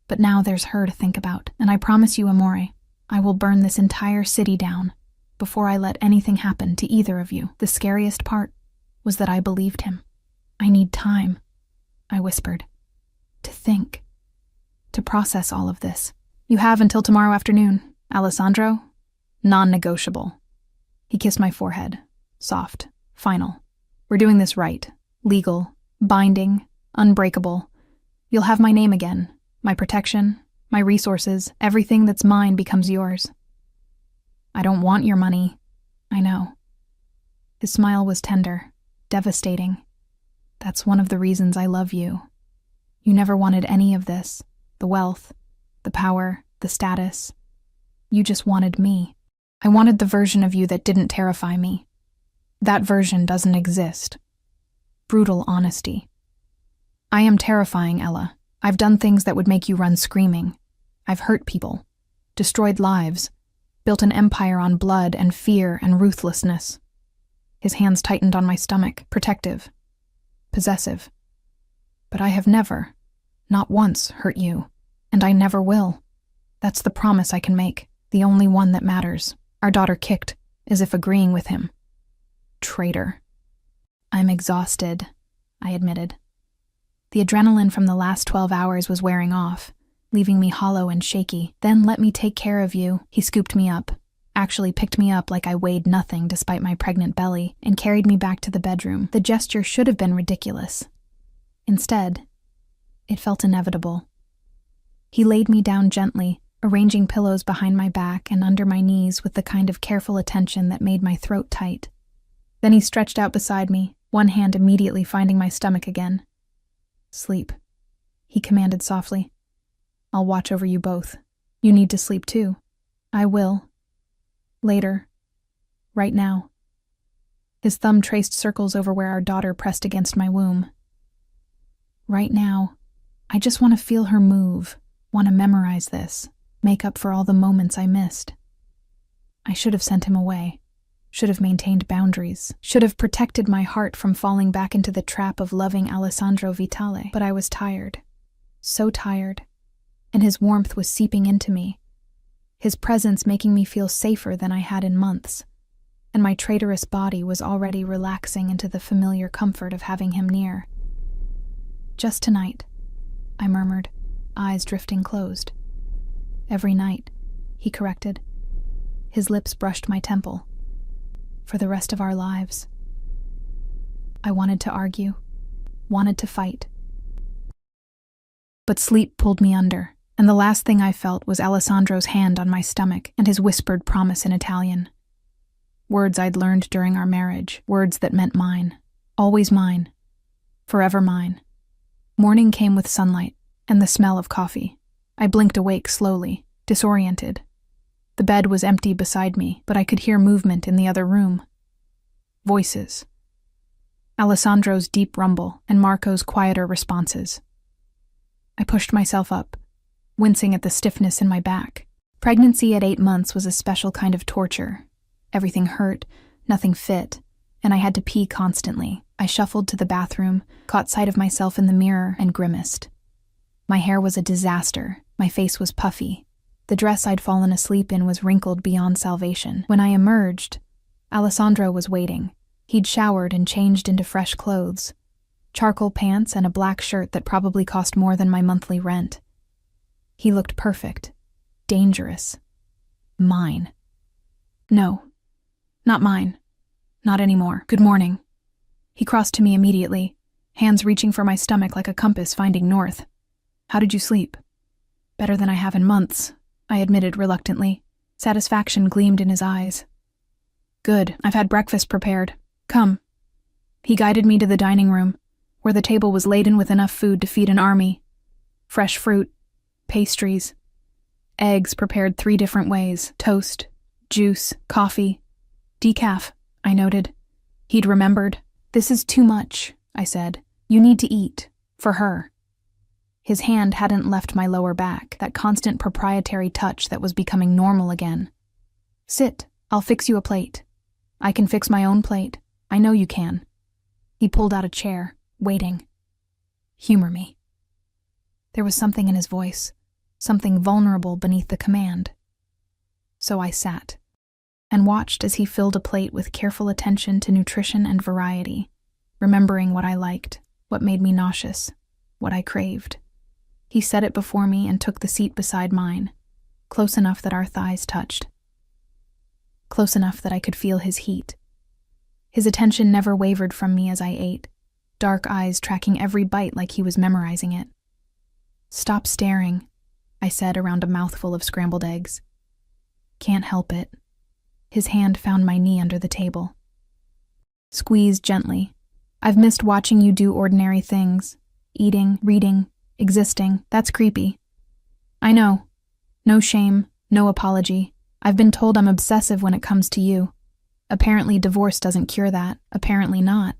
"But now there's her to think about, and I promise you, Amore, I will burn this entire city down before I let anything happen to either of you." The scariest part was that I believed him. "I need time," I whispered, "to think, to process all of this." "You have until tomorrow afternoon, Alessandro. Non-negotiable." He kissed my forehead, soft, final. "We're doing this right, legal, binding, unbreakable. You'll have my name again, my protection, my resources, everything that's mine becomes yours." "I don't want your money." "I know." His smile was tender, devastating. "That's one of the reasons I love you. You never wanted any of this, the wealth, the power, the status. You just wanted me. I wanted the version of you that didn't terrify me. That version doesn't exist." Brutal honesty. "I am terrifying, Ella. I've done things that would make you run screaming. I've hurt people, destroyed lives, built an empire on blood and fear and ruthlessness." His hands tightened on my stomach, protective, possessive. "But I have never, not once, hurt you, and I never will. That's the promise I can make, the only one that matters." Our daughter kicked, as if agreeing with him. Traitor. "I'm exhausted," I admitted. The adrenaline from the last 12 hours was wearing off, leaving me hollow and shaky. "Then let me take care of you." He scooped me up, actually picked me up like I weighed nothing despite my pregnant belly, and carried me back to the bedroom. The gesture should have been ridiculous. Instead, it felt inevitable. He laid me down gently, arranging pillows behind my back and under my knees with the kind of careful attention that made my throat tight. Then he stretched out beside me, one hand immediately finding my stomach again. "Sleep," he commanded softly. "I'll watch over you both. You need to sleep too." "I will. Later. Right now." His thumb traced circles over where our daughter pressed against my womb. "Right now. I just want to feel her move, want to memorize this, make up for all the moments I missed." I should have sent him away, should have maintained boundaries, should have protected my heart from falling back into the trap of loving Alessandro Vitale. But I was tired, so tired, and his warmth was seeping into me, his presence making me feel safer than I had in months, and my traitorous body was already relaxing into the familiar comfort of having him near. "Just tonight," I murmured, eyes drifting closed. "Every night," he corrected. His lips brushed my temple. "For the rest of our lives." I wanted to argue, wanted to fight. But sleep pulled me under, and the last thing I felt was Alessandro's hand on my stomach and his whispered promise in Italian. Words I'd learned during our marriage, words that meant mine, always mine, forever mine. Morning came with sunlight and the smell of coffee. I blinked awake slowly, disoriented. The bed was empty beside me, but I could hear movement in the other room. Voices. Alessandro's deep rumble and Marco's quieter responses. I pushed myself up, wincing at the stiffness in my back. Pregnancy at 8 months was a special kind of torture. Everything hurt, nothing fit, and I had to pee constantly. I shuffled to the bathroom, caught sight of myself in the mirror, and grimaced. My hair was a disaster. My face was puffy. The dress I'd fallen asleep in was wrinkled beyond salvation. When I emerged, Alessandro was waiting. He'd showered and changed into fresh clothes. Charcoal pants and a black shirt that probably cost more than my monthly rent. He looked perfect. Dangerous. Mine. No. Not mine. Not anymore. "Good morning." He crossed to me immediately, hands reaching for my stomach like a compass finding north. "How did you sleep?" "Better than I have in months," I admitted reluctantly. Satisfaction gleamed in his eyes. "Good, I've had breakfast prepared. Come." He guided me to the dining room, where the table was laden with enough food to feed an army. Fresh fruit, pastries, eggs prepared 3 different ways, toast, juice, coffee, decaf, I noted. He'd remembered. "This is too much," I said. "You need to eat. For her." His hand hadn't left my lower back, that constant proprietary touch that was becoming normal again. "Sit, I'll fix you a plate." "I can fix my own plate. I know you can." He pulled out a chair, waiting. Humor me. There was something in his voice, something vulnerable beneath the command. So I sat and watched as he filled a plate with careful attention to nutrition and variety, remembering what I liked, what made me nauseous, what I craved. He set it before me and took the seat beside mine, close enough that our thighs touched. Close enough that I could feel his heat. His attention never wavered from me as I ate, dark eyes tracking every bite like he was memorizing it. "Stop staring," I said around a mouthful of scrambled eggs. "Can't help it." His hand found my knee under the table. "Squeeze gently. I've missed watching you do ordinary things. Eating, reading, existing. That's creepy." "I know. No shame, no apology. I've been told I'm obsessive when it comes to you. Apparently divorce doesn't cure that. Apparently not."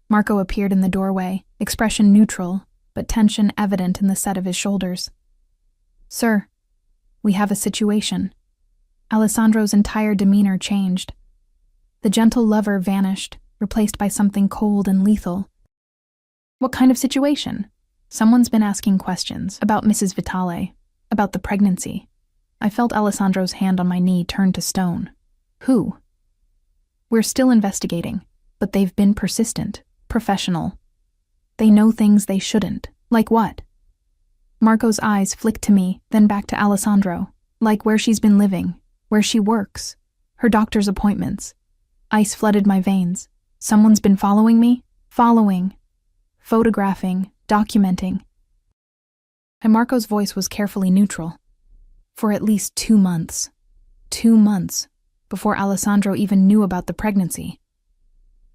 Marco appeared in the doorway, expression neutral, but tension evident in the set of his shoulders. "Sir, we have a situation." Alessandro's entire demeanor changed. The gentle lover vanished, replaced by something cold and lethal. "What kind of situation?" Someone's been asking questions about Mrs. Vitale, about the pregnancy. I felt Alessandro's hand on my knee turn to stone. "Who?" "We're still investigating, but they've been persistent, professional. They know things they shouldn't." "Like what?" Marco's eyes flicked to me, then back to Alessandro. "Like where she's been living, where she works, her doctor's appointments." Ice flooded my veins. "Someone's been following me?" "Following. Photographing, documenting." And Marco's voice was carefully neutral. "For at least 2 months. 2 months, before Alessandro even knew about the pregnancy.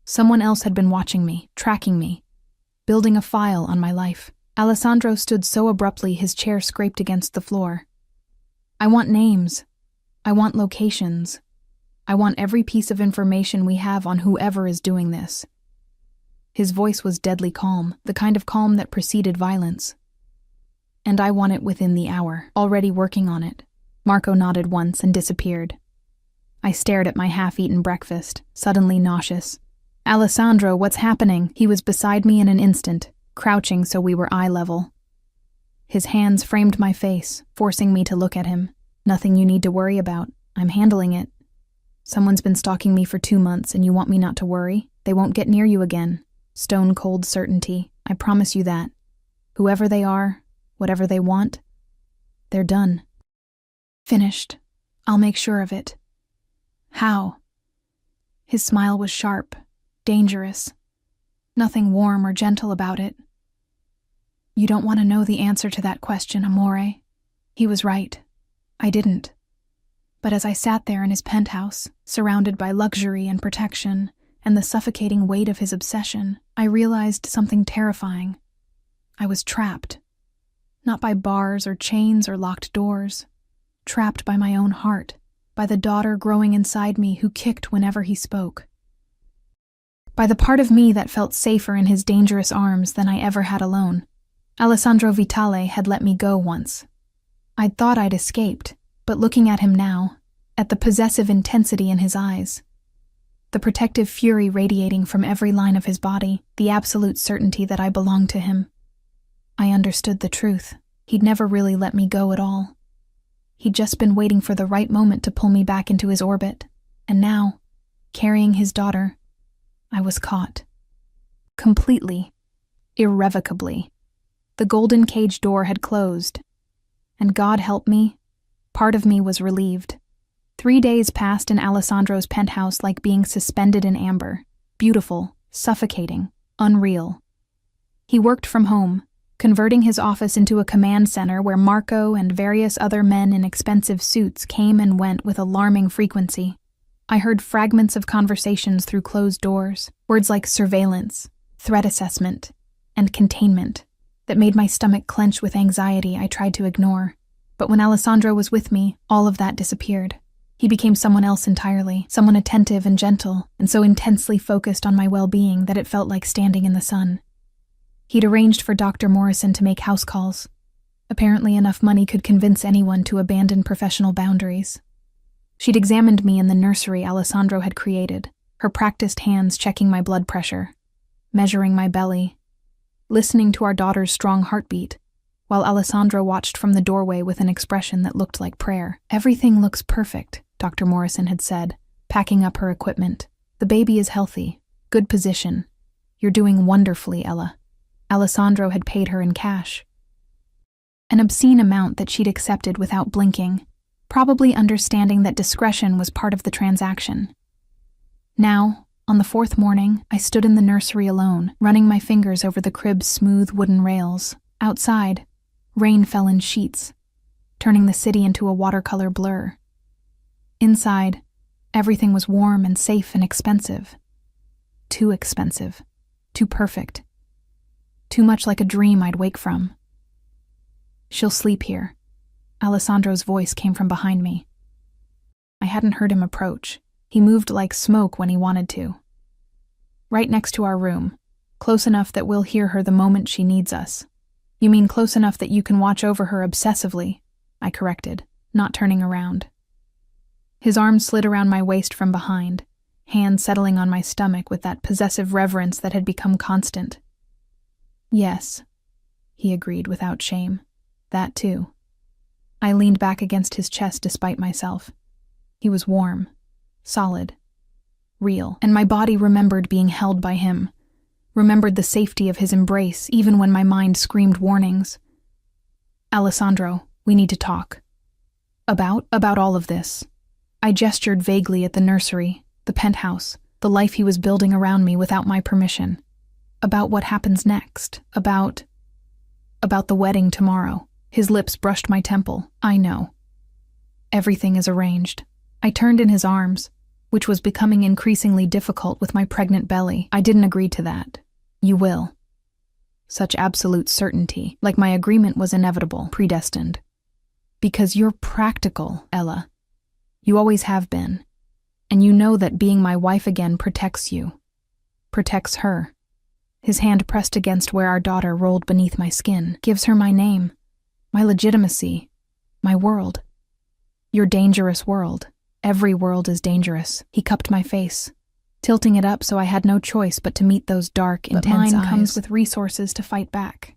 Someone else had been watching me, tracking me, building a file on my life." Alessandro stood so abruptly his chair scraped against the floor. "I want names. I want locations. I want every piece of information we have on whoever is doing this." His voice was deadly calm, the kind of calm that preceded violence. "And I want it within the hour. Already working on it." Marco nodded once and disappeared. I stared at my half-eaten breakfast, suddenly nauseous. "Alessandro, what's happening?" He was beside me in an instant, crouching so we were eye level. His hands framed my face, forcing me to look at him. "Nothing you need to worry about. I'm handling it. Someone's been stalking me for 2 months and you want me not to worry? They won't get near you again. Stone-cold certainty. I promise you that. Whoever they are, whatever they want, they're done. Finished. I'll make sure of it." "How?" His smile was sharp, dangerous. Nothing warm or gentle about it. "You don't want to know the answer to that question, amore." He was right. I didn't. But as I sat there in his penthouse, surrounded by luxury and protection, and the suffocating weight of his obsession, I realized something terrifying. I was trapped. Not by bars or chains or locked doors. Trapped by my own heart, by the daughter growing inside me who kicked whenever he spoke. By the part of me that felt safer in his dangerous arms than I ever had alone. Alessandro Vitale had let me go once. I'd thought I'd escaped, but looking at him now, at the possessive intensity in his eyes, the protective fury radiating from every line of his body, the absolute certainty that I belonged to him, I understood the truth. He'd never really let me go at all. He'd just been waiting for the right moment to pull me back into his orbit, and now, carrying his daughter, I was caught. Completely, irrevocably. The golden cage door had closed, and God help me, part of me was relieved. 3 days passed in Alessandro's penthouse like being suspended in amber, beautiful, suffocating, unreal. He worked from home, converting his office into a command center where Marco and various other men in expensive suits came and went with alarming frequency. I heard fragments of conversations through closed doors, words like surveillance, threat assessment, and containment that made my stomach clench with anxiety I tried to ignore. But when Alessandro was with me, all of that disappeared. He became someone else entirely, someone attentive and gentle, and so intensely focused on my well-being that it felt like standing in the sun. He'd arranged for Dr. Morrison to make house calls. Apparently enough money could convince anyone to abandon professional boundaries. She'd examined me in the nursery Alessandro had created, her practiced hands checking my blood pressure. measuring my belly, listening to our daughter's strong heartbeat, while Alessandro watched from the doorway with an expression that looked like prayer. "Everything looks perfect," Dr. Morrison had said, packing up her equipment. "The baby is healthy. Good position. You're doing wonderfully, Ella." Alessandro had paid her in cash. An obscene amount that she'd accepted without blinking, probably understanding that discretion was part of the transaction. Now, on the fourth morning, I stood in the nursery alone, running my fingers over the crib's smooth wooden rails. Outside, rain fell in sheets, turning the city into a watercolor blur. Inside, everything was warm and safe and expensive. Too expensive. Too perfect. Too much like a dream I'd wake from. "She'll sleep here." Alessandro's voice came from behind me. I hadn't heard him approach. He moved like smoke when he wanted to. "Right next to our room, close enough that we'll hear her the moment she needs us." "You mean close enough that you can watch over her obsessively?" I corrected, not turning around. His arm slid around my waist from behind, hand settling on my stomach with that possessive reverence that had become constant. "Yes," he agreed without shame. "That too." I leaned back against his chest despite myself. He was warm, solid, real, and my body remembered being held by him, remembered the safety of his embrace even when my mind screamed warnings. "Alessandro, we need to talk." About all of this." I gestured vaguely at the nursery, the penthouse, the life he was building around me without my permission. "About what happens next. About the wedding tomorrow." His lips brushed my temple. "I know. Everything is arranged." I turned in his arms, which was becoming increasingly difficult with my pregnant belly. "I didn't agree to that." "You will." Such absolute certainty, like my agreement was inevitable, predestined. "Because you're practical, Ella. You always have been. And you know that being my wife again protects you. Protects her." His hand pressed against where our daughter rolled beneath my skin. "Gives her my name, my legitimacy, my world. Your dangerous world. Every world is dangerous." He cupped my face, tilting it up so I had no choice but to meet those dark, intense eyes. "Mine comes with resources to fight back,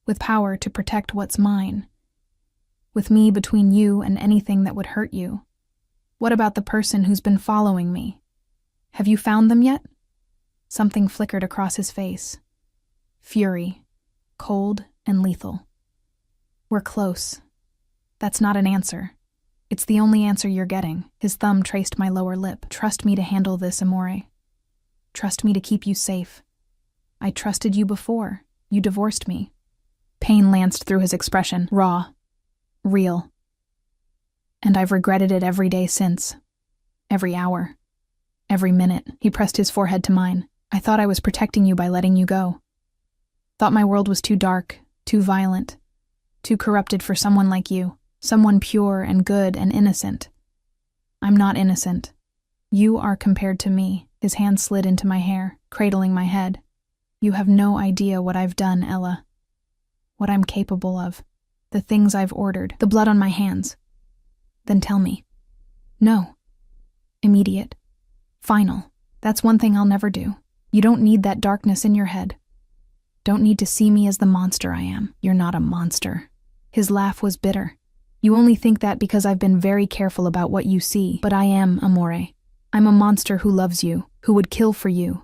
with power to protect what's mine, with me between you and anything that would hurt you. What about the person who's been following me? Have you found them yet?" Something flickered across his face. Fury, cold and lethal. "We're close. That's not an answer. It's the only answer you're getting." His thumb traced my lower lip. "Trust me to handle this, Amore. Trust me to keep you safe. I trusted you before. You divorced me." Pain lanced through his expression, raw, real. "And I've regretted it every day since. Every hour. Every minute." He pressed his forehead to mine. "I thought I was protecting you by letting you go. Thought my world was too dark, too violent, too corrupted for someone like you. Someone pure and good and innocent. I'm not innocent. You are compared to me." His hand slid into my hair, cradling my head. "You have no idea what I've done, Ella. What I'm capable of. The things I've ordered. The blood on my hands." "Then tell me." "No. Immediate. Final. That's one thing I'll never do. You don't need that darkness in your head. Don't need to see me as the monster I am. You're not a monster." His laugh was bitter. "You only think that because I've been very careful about what you see, but I am, Amore. I'm a monster who loves you, who would kill for you,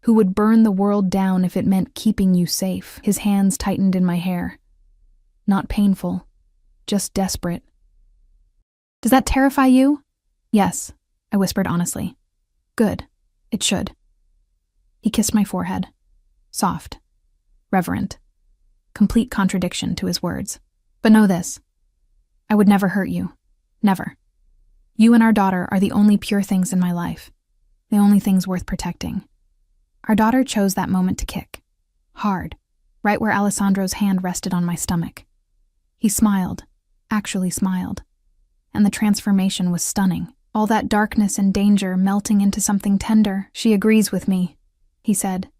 who would burn the world down if it meant keeping you safe." His hands tightened in my hair. Not painful, just desperate. "Does that terrify you?" "Yes," I whispered honestly. "Good. It should." He kissed my forehead. Soft. Reverent. Complete contradiction to his words. "But know this. I would never hurt you. Never. You and our daughter are the only pure things in my life. The only things worth protecting." Our daughter chose that moment to kick. Hard. Right where Alessandro's hand rested on my stomach. He smiled. Actually smiled. And the transformation was stunning. All that darkness and danger melting into something tender. "She agrees with me," he said.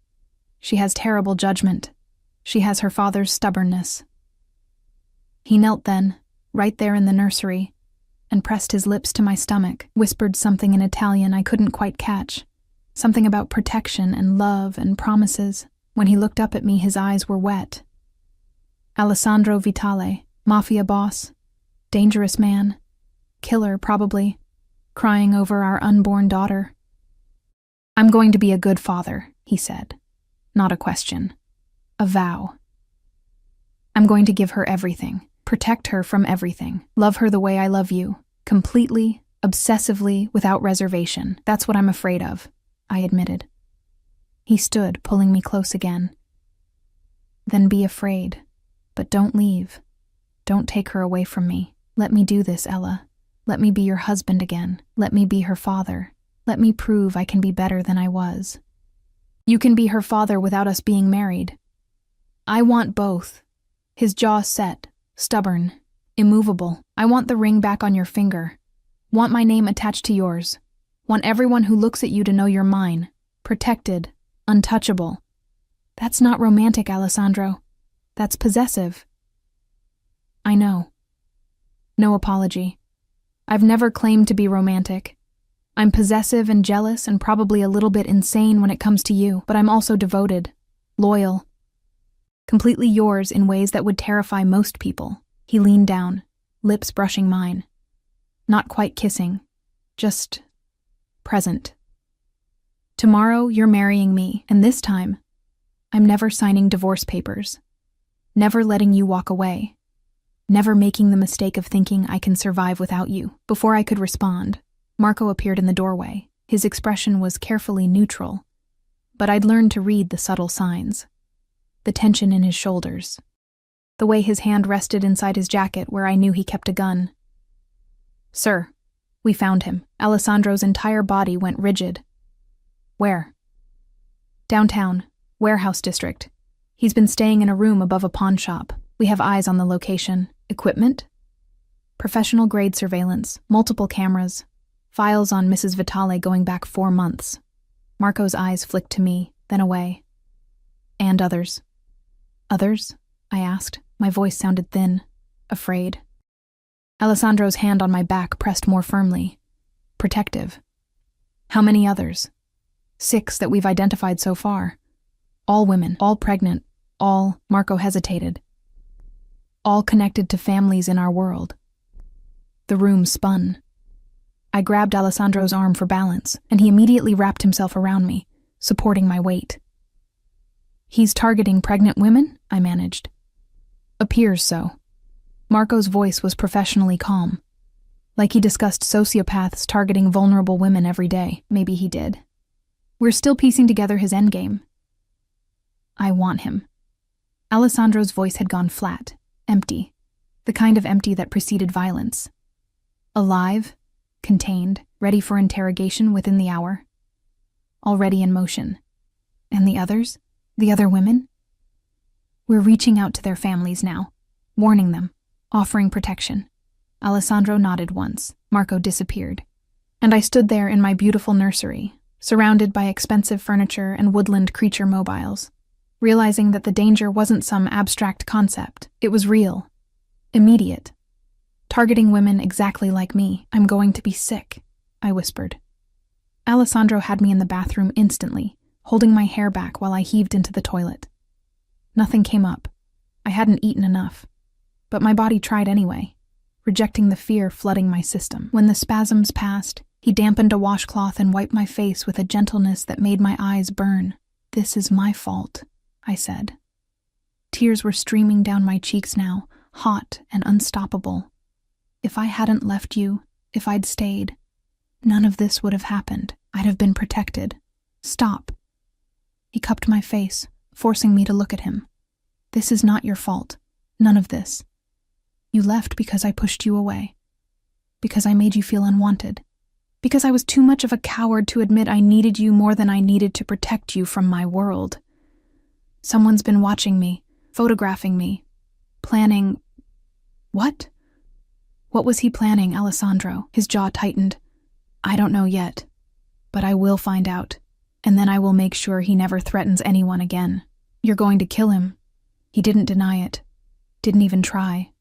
"She has terrible judgment. She has her father's stubbornness." He knelt then, right there in the nursery, and pressed his lips to my stomach, whispered something in Italian I couldn't quite catch, Something about protection and love and promises. When he looked up at me, his eyes were wet. Alessandro Vitale, Mafia Boss, dangerous man, killer probably, crying over our unborn daughter. "I'm going to be a good father," he said. Not a question. A vow. "I'm going to give her everything, protect her from everything, love her the way I love you, completely, obsessively, without reservation. That's what I'm afraid of," I admitted. He stood, pulling me close again. "Then be afraid, but don't leave. Don't take her away from me. Let me do this, Ella. Let me be your husband again. Let me be her father. Let me prove I can be better than I was. You can be her father without us being married. I want both." His jaw set, stubborn, immovable. "I want the ring back on your finger. Want my name attached to yours. Want everyone who looks at you to know you're mine. Protected, untouchable. That's not romantic, Alessandro. That's possessive." "I know." No apology. I've never claimed to be romantic. I'm possessive and jealous and probably a little bit insane when it comes to you, but I'm also devoted, loyal, completely yours in ways that would terrify most people. He leaned down, lips brushing mine. Not quite kissing, just present. "Tomorrow you're marrying me, and this time, I'm never signing divorce papers. Never letting you walk away. Never making the mistake of thinking I can survive without you." Before I could respond, Marco appeared in the doorway. His expression was carefully neutral, but I'd learned to read the subtle signs. The tension in his shoulders. The way his hand rested inside his jacket where I knew he kept a gun. "Sir, we found him." Alessandro's entire body went rigid. "Where?" "Downtown, warehouse district. He's been staying in a room above a pawn shop. We have eyes on the location. Equipment? Professional-grade surveillance, multiple cameras, files on Mrs. Vitale going back 4 months." Marco's eyes flicked to me, then away. "And others." "Others?" I asked. My voice sounded thin, afraid. Alessandro's hand on my back pressed more firmly. Protective. "How many others?" "6 that we've identified so far. All women, all pregnant, all," Marco hesitated, "all connected to families in our world." The room spun. I grabbed Alessandro's arm for balance, and he immediately wrapped himself around me, supporting my weight. "He's targeting pregnant women?" I managed. "Appears so." Marco's voice was professionally calm, like he discussed sociopaths targeting vulnerable women every day. Maybe he did. "We're still piecing together his endgame." "I want him." Alessandro's voice had gone flat, empty, the kind of empty that preceded violence. Alive, contained, ready for interrogation within the hour. Already in motion. And the others? The other women? "We're reaching out to their families now, warning them, offering protection." Alessandro nodded once. Marco disappeared. And I stood there in my beautiful nursery, surrounded by expensive furniture and woodland creature mobiles, realizing that the danger wasn't some abstract concept. It was real. Immediate. Targeting women exactly like me. "I'm going to be sick," I whispered. Alessandro had me in the bathroom instantly, holding my hair back while I heaved into the toilet. Nothing came up. I hadn't eaten enough. But my body tried anyway, rejecting the fear flooding my system. When the spasms passed, he dampened a washcloth and wiped my face with a gentleness that made my eyes burn. "This is my fault," I said. Tears were streaming down my cheeks now, hot and unstoppable. If I hadn't left you, if I'd stayed, none of this would have happened. I'd have been protected. "Stop." He cupped my face, forcing me to look at him. "This is not your fault. None of this. You left because I pushed you away. Because I made you feel unwanted. Because I was too much of a coward to admit I needed you more than I needed to protect you from my world. Someone's been watching me, photographing me, planning..." "What?" "What was he planning, Alessandro?" His jaw tightened. "I don't know yet, but I will find out, and then I will make sure he never threatens anyone again." "You're going to kill him." He didn't deny it. Didn't even try.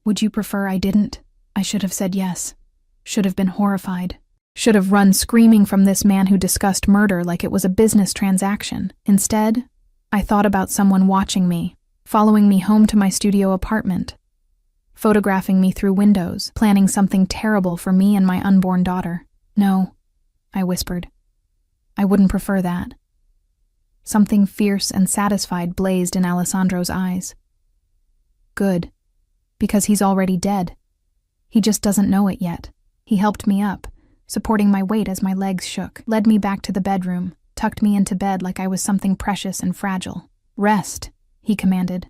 "Would you prefer I didn't?" I should have said yes. Should have been horrified. Should have run screaming from this man who discussed murder like it was a business transaction. Instead, I thought about someone watching me, following me home to my studio apartment, photographing me through windows, planning something terrible for me and my unborn daughter. No, I whispered. I wouldn't prefer that. Something fierce and satisfied blazed in Alessandro's eyes. Good, because he's already dead. He just doesn't know it yet. He helped me up, supporting my weight as my legs shook, led me back to the bedroom, tucked me into bed like I was something precious and fragile. Rest, he commanded.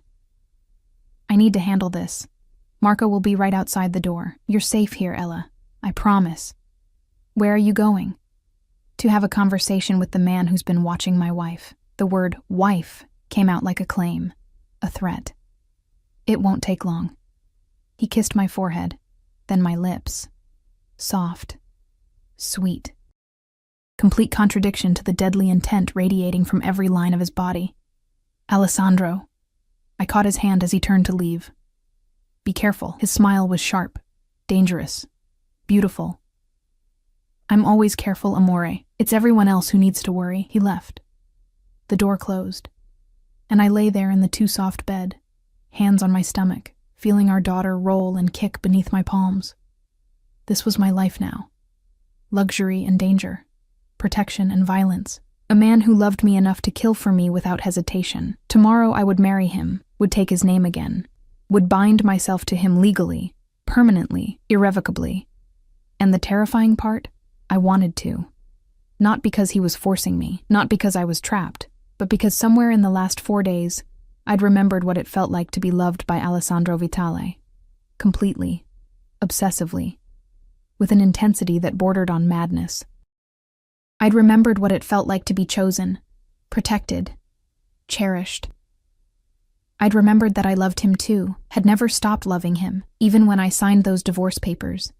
I need to handle this. Marco will be right outside the door. You're safe here, Ella. I promise. Where are you going? To have a conversation with the man who's been watching my wife. The word wife came out like a claim, a threat. It won't take long. He kissed my forehead, then my lips. Soft. Sweet. Complete contradiction to the deadly intent radiating from every line of his body. Alessandro. I caught his hand as he turned to leave. Be careful. His smile was sharp, dangerous, beautiful. I'm always careful, amore. It's everyone else who needs to worry. He left. The door closed, and I lay there in the too soft bed, hands on my stomach, feeling our daughter roll and kick beneath my palms. This was my life now. Luxury and danger, protection and violence. A man who loved me enough to kill for me without hesitation. Tomorrow I would marry him, would take his name again, would bind myself to him legally, permanently, irrevocably. And the terrifying part? I wanted to. Not because he was forcing me, not because I was trapped, but because somewhere in the last 4 days, I'd remembered what it felt like to be loved by Alessandro Vitale. Completely, obsessively, with an intensity that bordered on madness. I'd remembered what it felt like to be chosen, protected, cherished. I'd remembered that I loved him too, had never stopped loving him, even when I signed those divorce papers.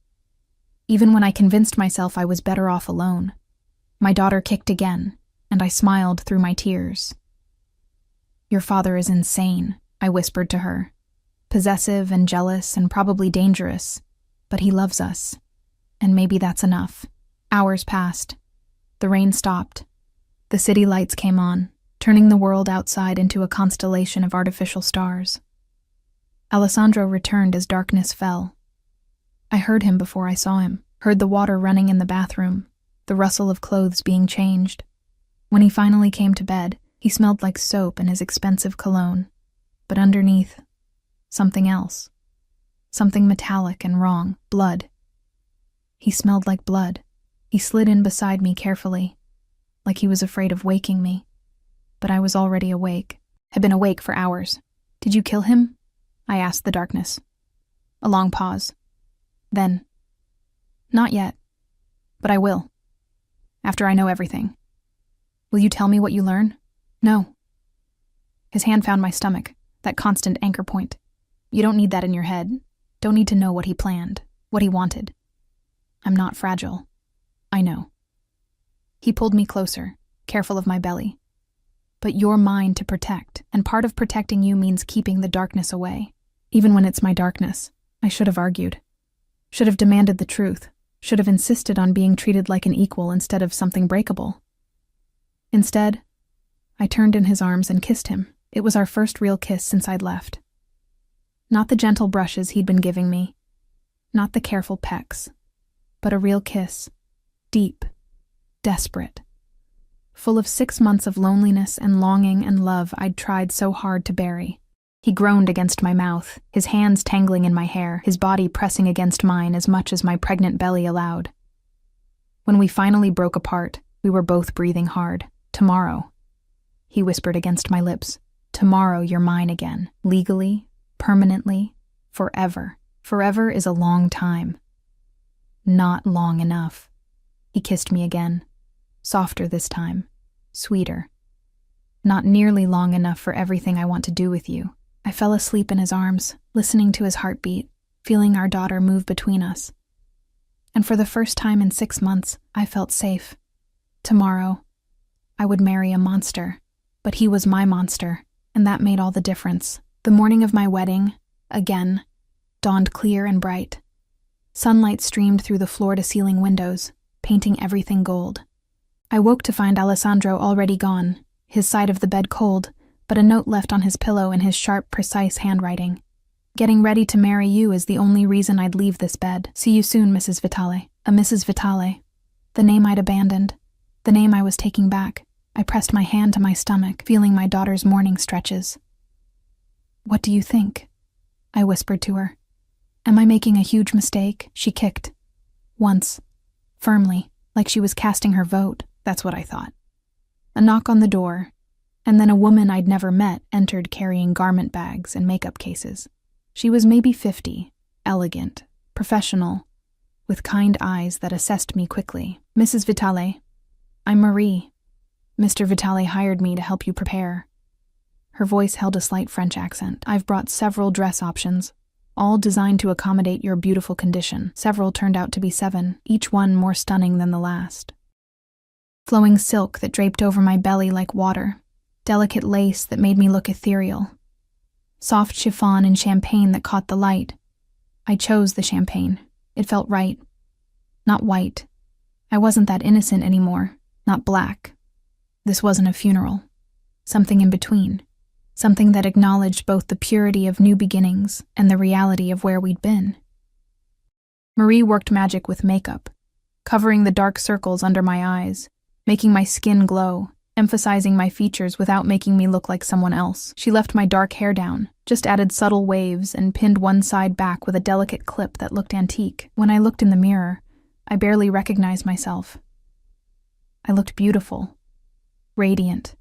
Even when I convinced myself I was better off alone. My daughter kicked again, and I smiled through my tears. Your father is insane, I whispered to her. Possessive and jealous and probably dangerous, but he loves us. And maybe that's enough. Hours passed. The rain stopped. The city lights came on, turning the world outside into a constellation of artificial stars. Alessandro returned as darkness fell. I heard him before I saw him, heard the water running in the bathroom, the rustle of clothes being changed. When he finally came to bed, he smelled like soap and his expensive cologne. But underneath, something else. Something metallic and wrong. Blood. He smelled like blood. He slid in beside me carefully, like he was afraid of waking me. But I was already awake. Had been awake for hours. Did you kill him? I asked the darkness. A long pause. Then, not yet, but I will. After I know everything. Will you tell me what you learn? No. His hand found my stomach, that constant anchor point. You don't need that in your head. Don't need to know what he planned, what he wanted. I'm not fragile. I know. He pulled me closer, careful of my belly. But you're mine to protect, and part of protecting you means keeping the darkness away. Even when it's my darkness, I should have argued. Should have demanded the truth. Should have insisted on being treated like an equal instead of something breakable. Instead, I turned in his arms and kissed him. It was our first real kiss since I'd left. Not the gentle brushes he'd been giving me, not the careful pecks, but a real kiss, deep, desperate, full of 6 months of loneliness and longing and love I'd tried so hard to bury. He groaned against my mouth, his hands tangling in my hair, his body pressing against mine as much as my pregnant belly allowed. When we finally broke apart, we were both breathing hard. Tomorrow, he whispered against my lips. Tomorrow you're mine again, legally, permanently, forever. Forever is a long time. Not long enough. He kissed me again, softer this time, sweeter. Not nearly long enough for everything I want to do with you. I fell asleep in his arms, listening to his heartbeat, feeling our daughter move between us. And for the first time in 6 months, I felt safe. Tomorrow, I would marry a monster, but he was my monster, and that made all the difference. The morning of my wedding, again, dawned clear and bright. Sunlight streamed through the floor-to-ceiling windows, painting everything gold. I woke to find Alessandro already gone, his side of the bed cold, but a note left on his pillow in his sharp, precise handwriting. Getting ready to marry you is the only reason I'd leave this bed. See you soon, Mrs. Vitale. A Mrs. Vitale. The name I'd abandoned. The name I was taking back. I pressed my hand to my stomach, feeling my daughter's morning stretches. What do you think? I whispered to her. Am I making a huge mistake? She kicked. Once. Firmly, like she was casting her vote. That's what I thought. A knock on the door, and then a woman I'd never met entered carrying garment bags and makeup cases. She was maybe 50, elegant, professional, with kind eyes that assessed me quickly. Mrs. Vitale, I'm Marie. Mr. Vitale hired me to help you prepare. Her voice held a slight French accent. I've brought several dress options, all designed to accommodate your beautiful condition. Several turned out to be 7, each one more stunning than the last. Flowing silk that draped over my belly like water, delicate lace that made me look ethereal, soft chiffon and champagne that caught the light. I chose the champagne. It felt right. Not white. I wasn't that innocent anymore. Not black. This wasn't a funeral. Something in between. Something that acknowledged both the purity of new beginnings and the reality of where we'd been. Marie worked magic with makeup, covering the dark circles under my eyes, making my skin glow, emphasizing my features without making me look like someone else. She left my dark hair down, just added subtle waves and pinned one side back with a delicate clip that looked antique. When I looked in the mirror, I barely recognized myself. I looked beautiful, radiant,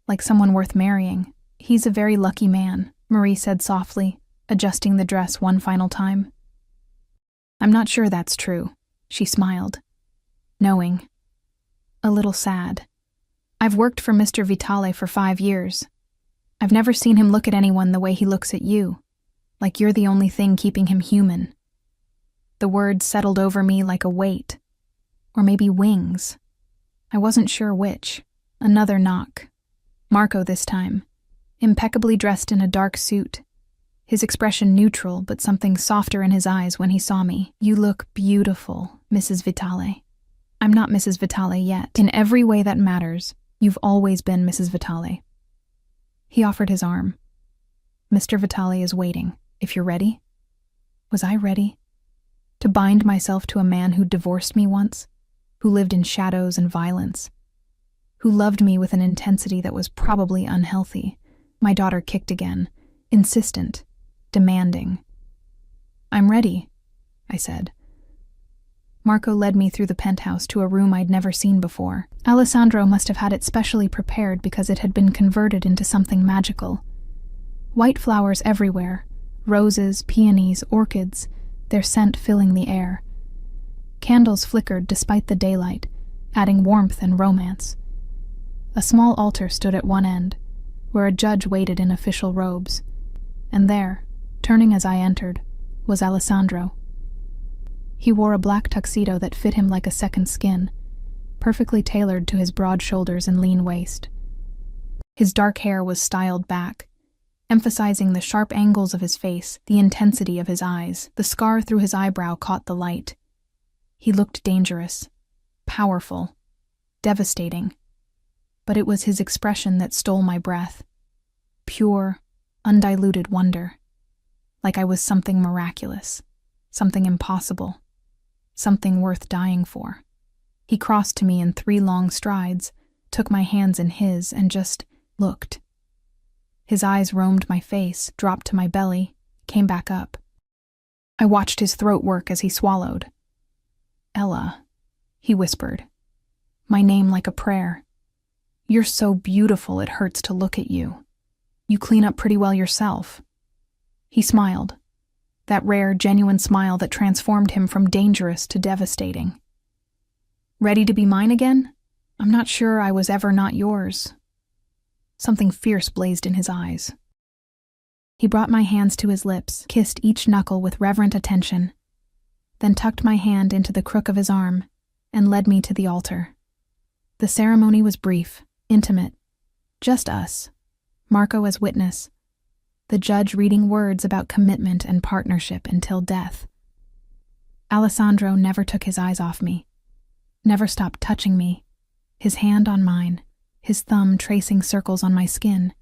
like someone worth marrying. He's a very lucky man, Marie said softly, adjusting the dress one final time. I'm not sure that's true, she smiled, knowing. A little sad. I've worked for Mr. Vitale for 5 years. I've never seen him look at anyone the way he looks at you, like you're the only thing keeping him human. The words settled over me like a weight, or maybe wings. I wasn't sure which. Another knock. Marco this time, impeccably dressed in a dark suit, his expression neutral but something softer in his eyes when he saw me. You look beautiful, Mrs. Vitale. I'm not Mrs. Vitale yet. In every way that matters, you've always been Mrs. Vitale. He offered his arm. Mr. Vitale is waiting, if you're ready. Was I ready? To bind myself to a man who divorced me once, who lived in shadows and violence, who loved me with an intensity that was probably unhealthy. My daughter kicked again, insistent, demanding. I'm ready, I said. Marco led me through the penthouse to a room I'd never seen before. Alessandro must have had it specially prepared because it had been converted into something magical. White flowers everywhere, roses, peonies, orchids, their scent filling the air. Candles flickered despite the daylight, adding warmth and romance. A small altar stood at one end, where a judge waited in official robes, and there, turning as I entered, was Alessandro. He wore a black tuxedo that fit him like a second skin, perfectly tailored to his broad shoulders and lean waist. His dark hair was styled back, emphasizing the sharp angles of his face, the intensity of his eyes. The scar through his eyebrow caught the light. He looked dangerous, powerful, devastating. But it was his expression that stole my breath. Pure, undiluted wonder. Like I was something miraculous, something impossible, something worth dying for. He crossed to me in 3 long strides, took my hands in his, and just looked. His eyes roamed my face, dropped to my belly, came back up. I watched his throat work as he swallowed. Ella, he whispered, my name like a prayer. You're so beautiful it hurts to look at you. You clean up pretty well yourself. He smiled, that rare, genuine smile that transformed him from dangerous to devastating. Ready to be mine again? I'm not sure I was ever not yours. Something fierce blazed in his eyes. He brought my hands to his lips, kissed each knuckle with reverent attention, then tucked my hand into the crook of his arm and led me to the altar. The ceremony was brief, intimate, just us, Marco as witness, the judge reading words about commitment and partnership until death. Alessandro never took his eyes off me. never stopped touching me, his hand on mine, his thumb tracing circles on my skin.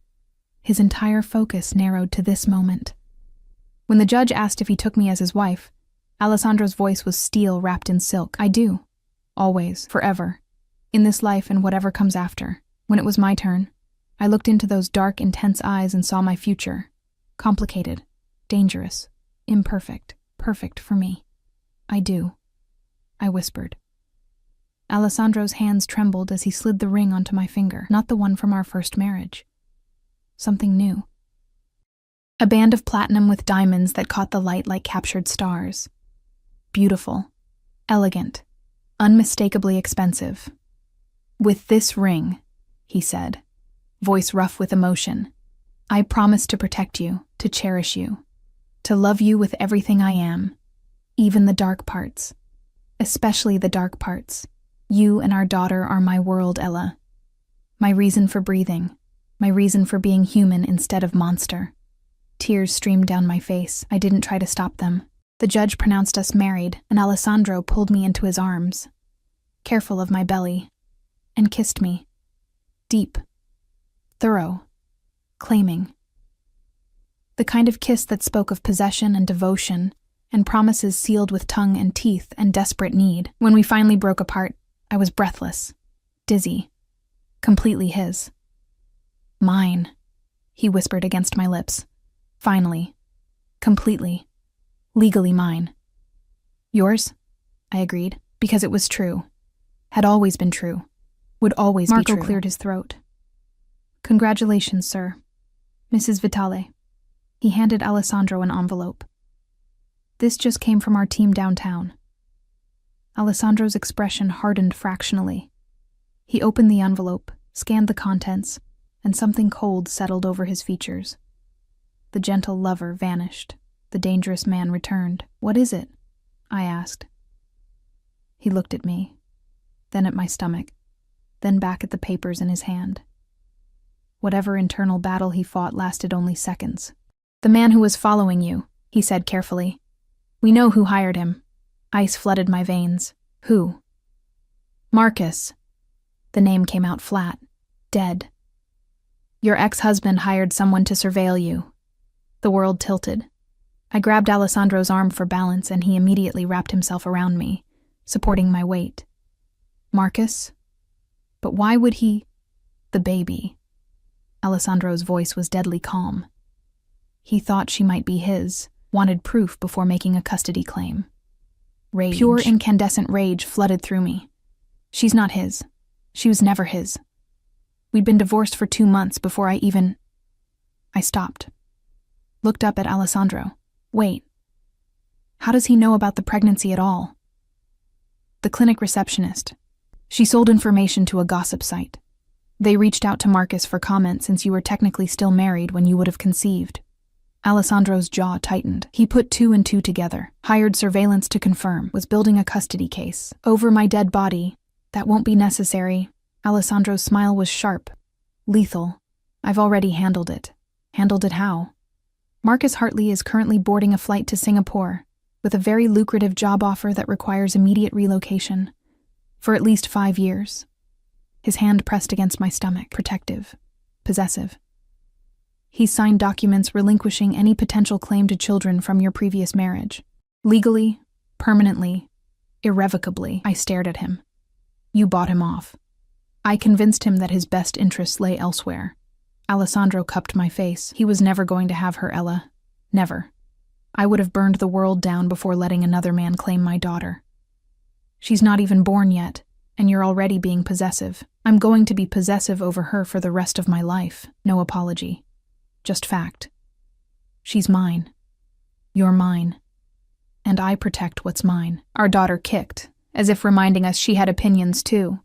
His entire focus narrowed to this moment. When the judge asked if he took me as his wife, Alessandro's voice was steel wrapped in silk. I do. Always. Forever. In this life and whatever comes after. When it was my turn, I looked into those dark, intense eyes and saw my future. Complicated. Dangerous. Imperfect. Perfect for me. I do. I whispered. Alessandro's hands trembled as he slid the ring onto my finger, not the one from our first marriage. Something new. A band of platinum with diamonds that caught the light like captured stars. Beautiful. Elegant. Unmistakably expensive. With this ring, he said, voice rough with emotion, I promise to protect you, to cherish you, to love you with everything I am, even the dark parts, especially the dark parts. You and our daughter are my world, Ella. My reason for breathing, my reason for being human instead of monster. Tears streamed down my face. I didn't try to stop them. The judge pronounced us married, and Alessandro pulled me into his arms, careful of my belly, and kissed me. Deep. Thorough. Claiming. The kind of kiss that spoke of possession and devotion, and promises sealed with tongue and teeth and desperate need. When we finally broke apart, I was breathless, dizzy, completely his. Mine, he whispered against my lips. Finally. Completely. Legally mine. Yours? I agreed, because it was true. Had always been true. Would always be true. Marco cleared his throat. Congratulations, sir. Mrs. Vitale. He handed Alessandro an envelope. This just came from our team downtown. Alessandro's expression hardened fractionally. He opened the envelope, scanned the contents, and something cold settled over his features. The gentle lover vanished. The dangerous man returned. What is it? I asked. He looked at me, then at my stomach, then back at the papers in his hand. Whatever internal battle he fought lasted only seconds. The man who was following you, he said carefully. We know who hired him. Ice flooded my veins. Who? Marcus. The name came out flat. Dead. Your ex-husband hired someone to surveil you. The world tilted. I grabbed Alessandro's arm for balance and he immediately wrapped himself around me, supporting my weight. Marcus? But why would he? The baby. Alessandro's voice was deadly calm. He thought she might be his, wanted proof before making a custody claim. Rage. Pure incandescent rage flooded through me. She's not his. She was never his. We'd been divorced for 2 months before I stopped. Looked up at Alessandro. Wait. How does he know about the pregnancy at all? The clinic receptionist. She sold information to a gossip site. They reached out to Marcus for comment since you were technically still married when you would have conceived. Alessandro's jaw tightened. He put 2 and 2 together, hired surveillance to confirm, was building a custody case. Over my dead body. That won't be necessary. Alessandro's smile was sharp. Lethal. I've already handled it. Handled it how? Marcus Hartley is currently boarding a flight to Singapore, with a very lucrative job offer that requires immediate relocation. For at least 5 years. His hand pressed against my stomach, protective, possessive. He signed documents relinquishing any potential claim to children from your previous marriage. Legally, permanently, irrevocably, I stared at him. You bought him off. I convinced him that his best interests lay elsewhere. Alessandro cupped my face. He was never going to have her, Ella. Never. I would have burned the world down before letting another man claim my daughter. She's not even born yet, and you're already being possessive. I'm going to be possessive over her for the rest of my life. No apology. Just fact. She's mine. You're mine. And I protect what's mine. Our daughter kicked, as if reminding us she had opinions too.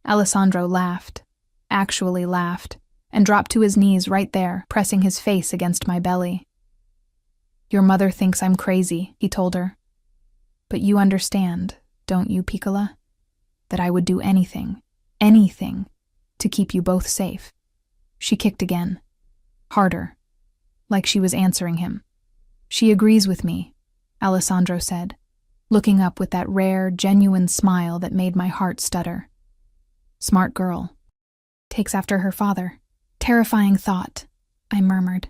Alessandro laughed, actually laughed, and dropped to his knees right there, pressing his face against my belly. Your mother thinks I'm crazy, he told her. But you understand, don't you, Piccola? That I would do anything, to keep you both safe. She kicked again. Harder, like she was answering him. She agrees with me, Alessandro said. looking up with that rare, genuine smile that made my heart stutter. Smart girl. Takes after her father. Terrifying thought, I murmured.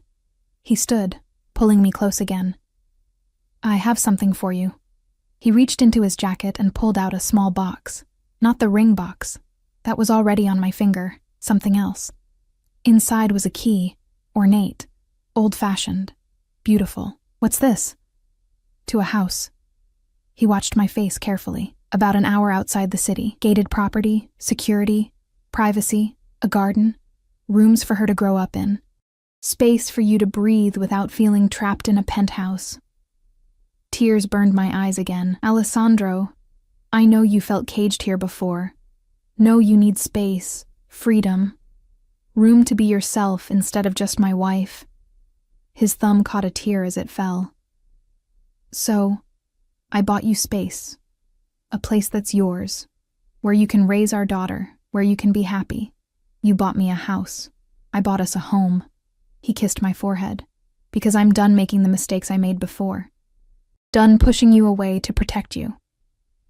He stood, pulling me close again. I have something for you. He reached into his jacket and pulled out a small box. Not the ring box. That was already on my finger. Something else. Inside was a key, ornate, old-fashioned, beautiful. What's this? To a house. He watched my face carefully. About an hour outside the city. Gated property, security, privacy, a garden, rooms for her to grow up in. Space for you to breathe without feeling trapped in a penthouse. Tears burned my eyes again. Alessandro, I know you felt caged here before. Know you need space, freedom, room to be yourself instead of just my wife. His thumb caught a tear as it fell. So, I bought you space. A place that's yours, where you can raise our daughter, where you can be happy. You bought me a house. I bought us a home. He kissed my forehead, because I'm done making the mistakes I made before. Done pushing you away to protect you.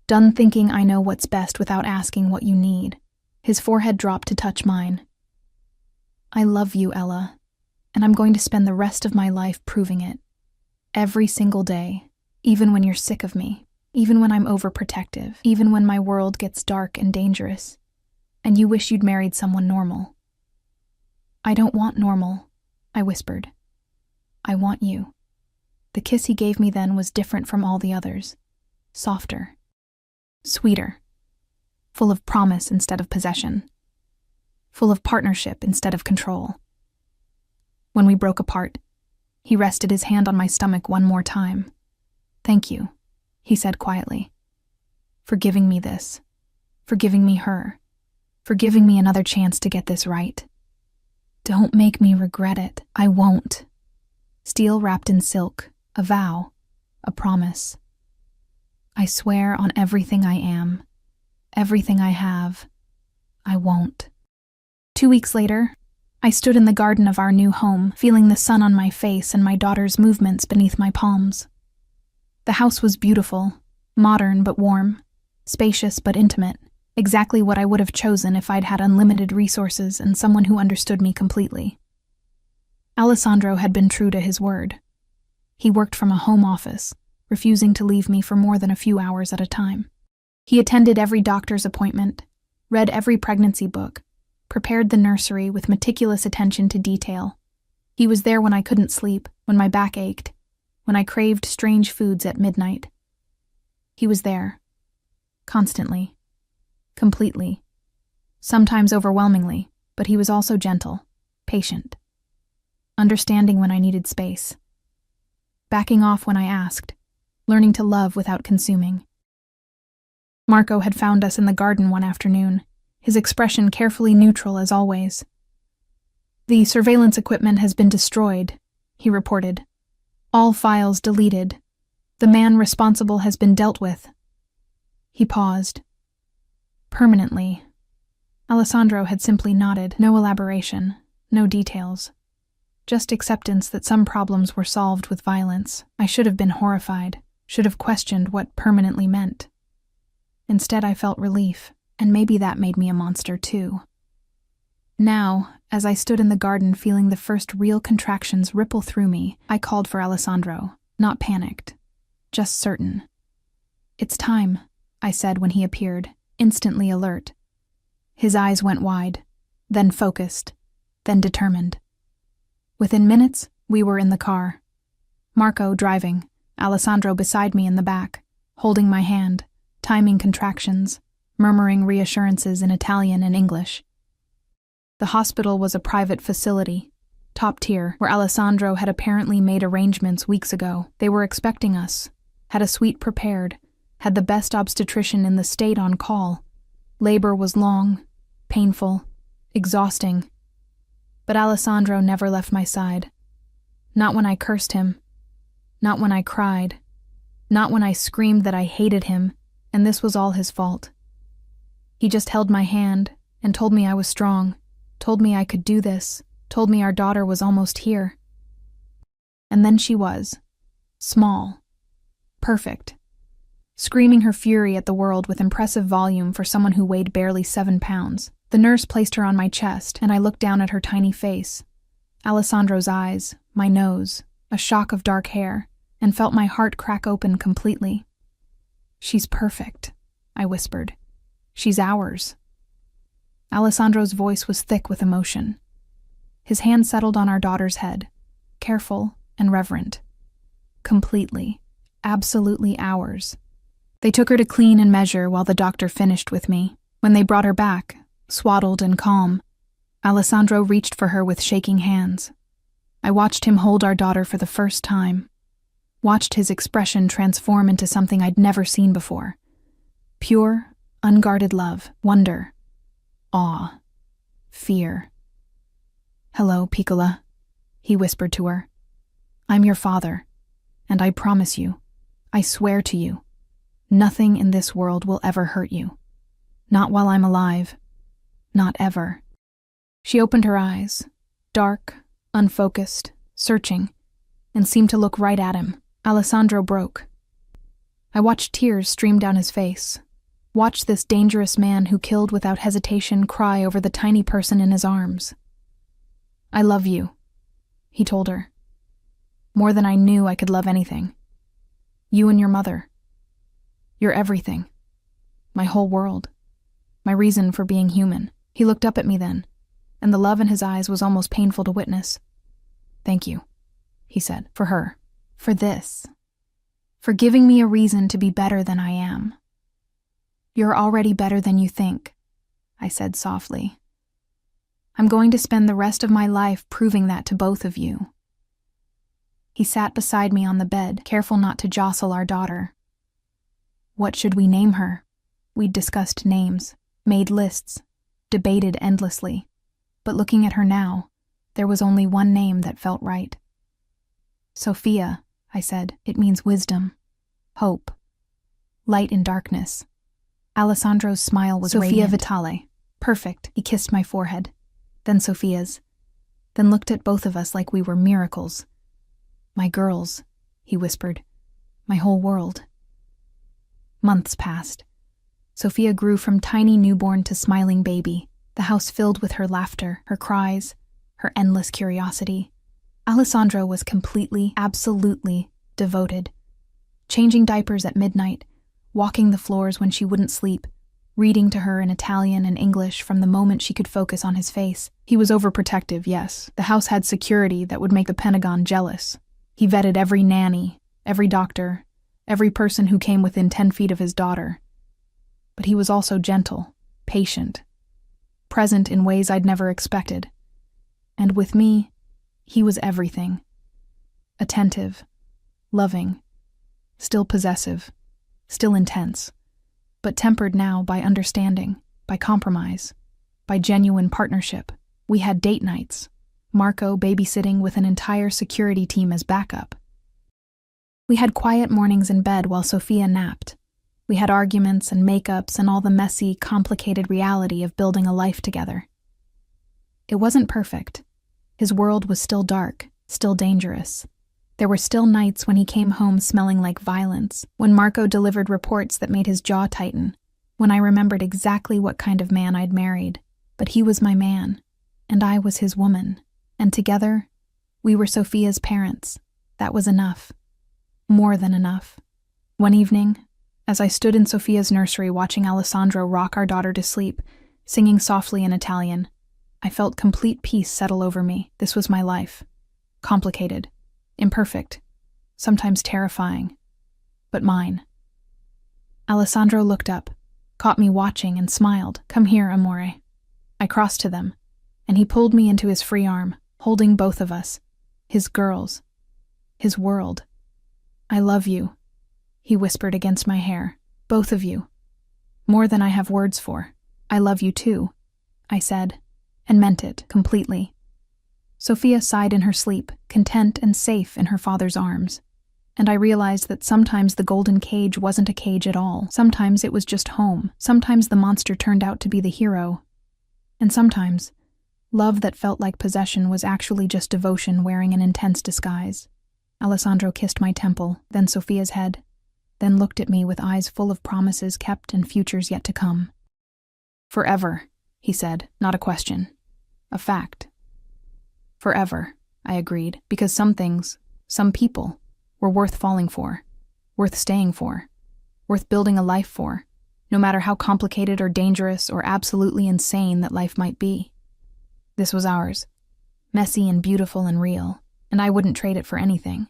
Done thinking I know what's best without asking what you need. His forehead dropped to touch mine. I love you, Ella, and I'm going to spend the rest of my life proving it. Every single day, even when you're sick of me. Even when I'm overprotective, even when my world gets dark and dangerous, and you wish you'd married someone normal. I don't want normal, I whispered. I want you. The kiss he gave me then was different from all the others. Softer. Sweeter. Full of promise instead of possession. Full of partnership instead of control. When we broke apart, he rested his hand on my stomach one more time. Thank you. He said quietly, for giving me this, for giving me her, for giving me another chance to get this right. Don't make me regret it. I won't. Steel wrapped in silk, a vow, a promise. I swear on everything I am, everything I have, I won't. 2 weeks later, I stood in the garden of our new home, feeling the sun on my face and my daughter's movements beneath my palms. The house was beautiful, modern but warm, spacious but intimate, exactly what I would have chosen if I'd had unlimited resources and someone who understood me completely. Alessandro had been true to his word. He worked from a home office, refusing to leave me for more than a few hours at a time. He attended every doctor's appointment, read every pregnancy book, prepared the nursery with meticulous attention to detail. He was there when I couldn't sleep, when my back ached, when I craved strange foods at midnight. He was there. Constantly. Completely. Sometimes overwhelmingly, but he was also gentle, patient. Understanding when I needed space. Backing off when I asked. Learning to love without consuming. Marco had found us in the garden one afternoon, his expression carefully neutral as always. The surveillance equipment has been destroyed, he reported. All files deleted. The man responsible has been dealt with. He paused. Permanently. Alessandro had simply nodded, no elaboration, no details. Just acceptance that some problems were solved with violence. I should have been horrified, should have questioned what permanently meant. Instead, I felt relief, and maybe that made me a monster too. Now, as I stood in the garden feeling the first real contractions ripple through me, I called for Alessandro, not panicked, just certain. It's time, I said when he appeared, instantly alert. His eyes went wide, then focused, then determined. Within minutes, we were in the car. Marco driving, Alessandro beside me in the back, holding my hand, timing contractions, murmuring reassurances in Italian and English. The hospital was a private facility, top tier, where Alessandro had apparently made arrangements weeks ago. They were expecting us, had a suite prepared, had the best obstetrician in the state on call. Labor was long, painful, exhausting. But Alessandro never left my side. Not when I cursed him. Not when I cried. Not when I screamed that I hated him, and this was all his fault. He just held my hand and told me I was strong, told me I could do this, told me our daughter was almost here. And then she was. Small. Perfect. screaming her fury at the world with impressive volume for someone who weighed barely 7 pounds. The nurse placed her on my chest, and I looked down at her tiny face, Alessandro's eyes, my nose, a shock of dark hair, and felt my heart crack open completely. "She's perfect," I whispered. "She's ours." Alessandro's voice was thick with emotion. His hand settled on our daughter's head, careful and reverent. Completely, absolutely ours. They took her to clean and measure while the doctor finished with me. When they brought her back, swaddled and calm, Alessandro reached for her with shaking hands. I watched him hold our daughter for the first time, watched his expression transform into something I'd never seen before. Pure, unguarded love, wonder, awe, fear. "Hello, Piccola," he whispered to her. "I'm your father, and I promise you, I swear to you, nothing in this world will ever hurt you. Not while I'm alive. Not ever." She opened her eyes, dark, unfocused, searching, and seemed to look right at him. Alessandro broke. I watched tears stream down his face, watched this dangerous man who killed without hesitation cry over the tiny person in his arms. "I love you," he told her. "More than I knew I could love anything. You and your mother. You're everything. My whole world. My reason for being human." He looked up at me then, and the love in his eyes was almost painful to witness. "Thank you," he said, "for her, for this, for giving me a reason to be better than I am." "You're already better than you think," I said softly. "I'm going to spend the rest of my life proving that to both of you." He sat beside me on the bed, careful not to jostle our daughter. What should we name her? We'd discussed names, made lists, debated endlessly, but looking at her now, there was only one name that felt right. "Sophia," I said. "It means wisdom, hope, light in darkness." Alessandro's smile was radiant. "Sophia Vitale. Perfect." He kissed my forehead, then Sophia's, then looked at both of us like we were miracles. "My girls," he whispered. "My whole world." Months passed. Sophia grew from tiny newborn to smiling baby, the house filled with her laughter, her cries, her endless curiosity. Alessandro was completely, absolutely devoted. Changing diapers at midnight, walking the floors when she wouldn't sleep, reading to her in Italian and English from the moment she could focus on his face. He was overprotective, yes. The house had security that would make the Pentagon jealous. He vetted every nanny, every doctor, every person who came within 10 feet of his daughter. But he was also gentle, patient, present in ways I'd never expected. And with me, he was everything. Attentive, loving, still possessive, still intense, but tempered now by understanding, by compromise, by genuine partnership. We had date nights, Marco babysitting with an entire security team as backup. We had quiet mornings in bed while Sophia napped. We had arguments and makeups and all the messy, complicated reality of building a life together. It wasn't perfect. His world was still dark, still dangerous. There were still nights when he came home smelling like violence, when Marco delivered reports that made his jaw tighten, when I remembered exactly what kind of man I'd married. But he was my man, and I was his woman. And together, we were Sophia's parents. That was enough. More than enough. One evening, as I stood in Sophia's nursery watching Alessandro rock our daughter to sleep, singing softly in Italian, I felt complete peace settle over me. This was my life. Complicated, imperfect, sometimes terrifying, but mine. Alessandro looked up, caught me watching, and smiled. "Come here, amore." I crossed to them, and he pulled me into his free arm, holding both of us, his girls, his world. "I love you," he whispered against my hair. "Both of you. More than I have words for. I love you too," I said, and meant it completely. Sophia sighed in her sleep, content and safe in her father's arms. And I realized that sometimes the golden cage wasn't a cage at all. Sometimes it was just home. Sometimes the monster turned out to be the hero. And sometimes, love that felt like possession was actually just devotion wearing an intense disguise. Alessandro kissed my temple, then Sophia's head. then looked at me with eyes full of promises kept and futures yet to come. "Forever," he said, not a question. A fact. "Forever," I agreed, because some things, some people, were worth falling for, worth staying for, worth building a life for, no matter how complicated or dangerous or absolutely insane that life might be. This was ours, messy and beautiful and real, and I wouldn't trade it for anything.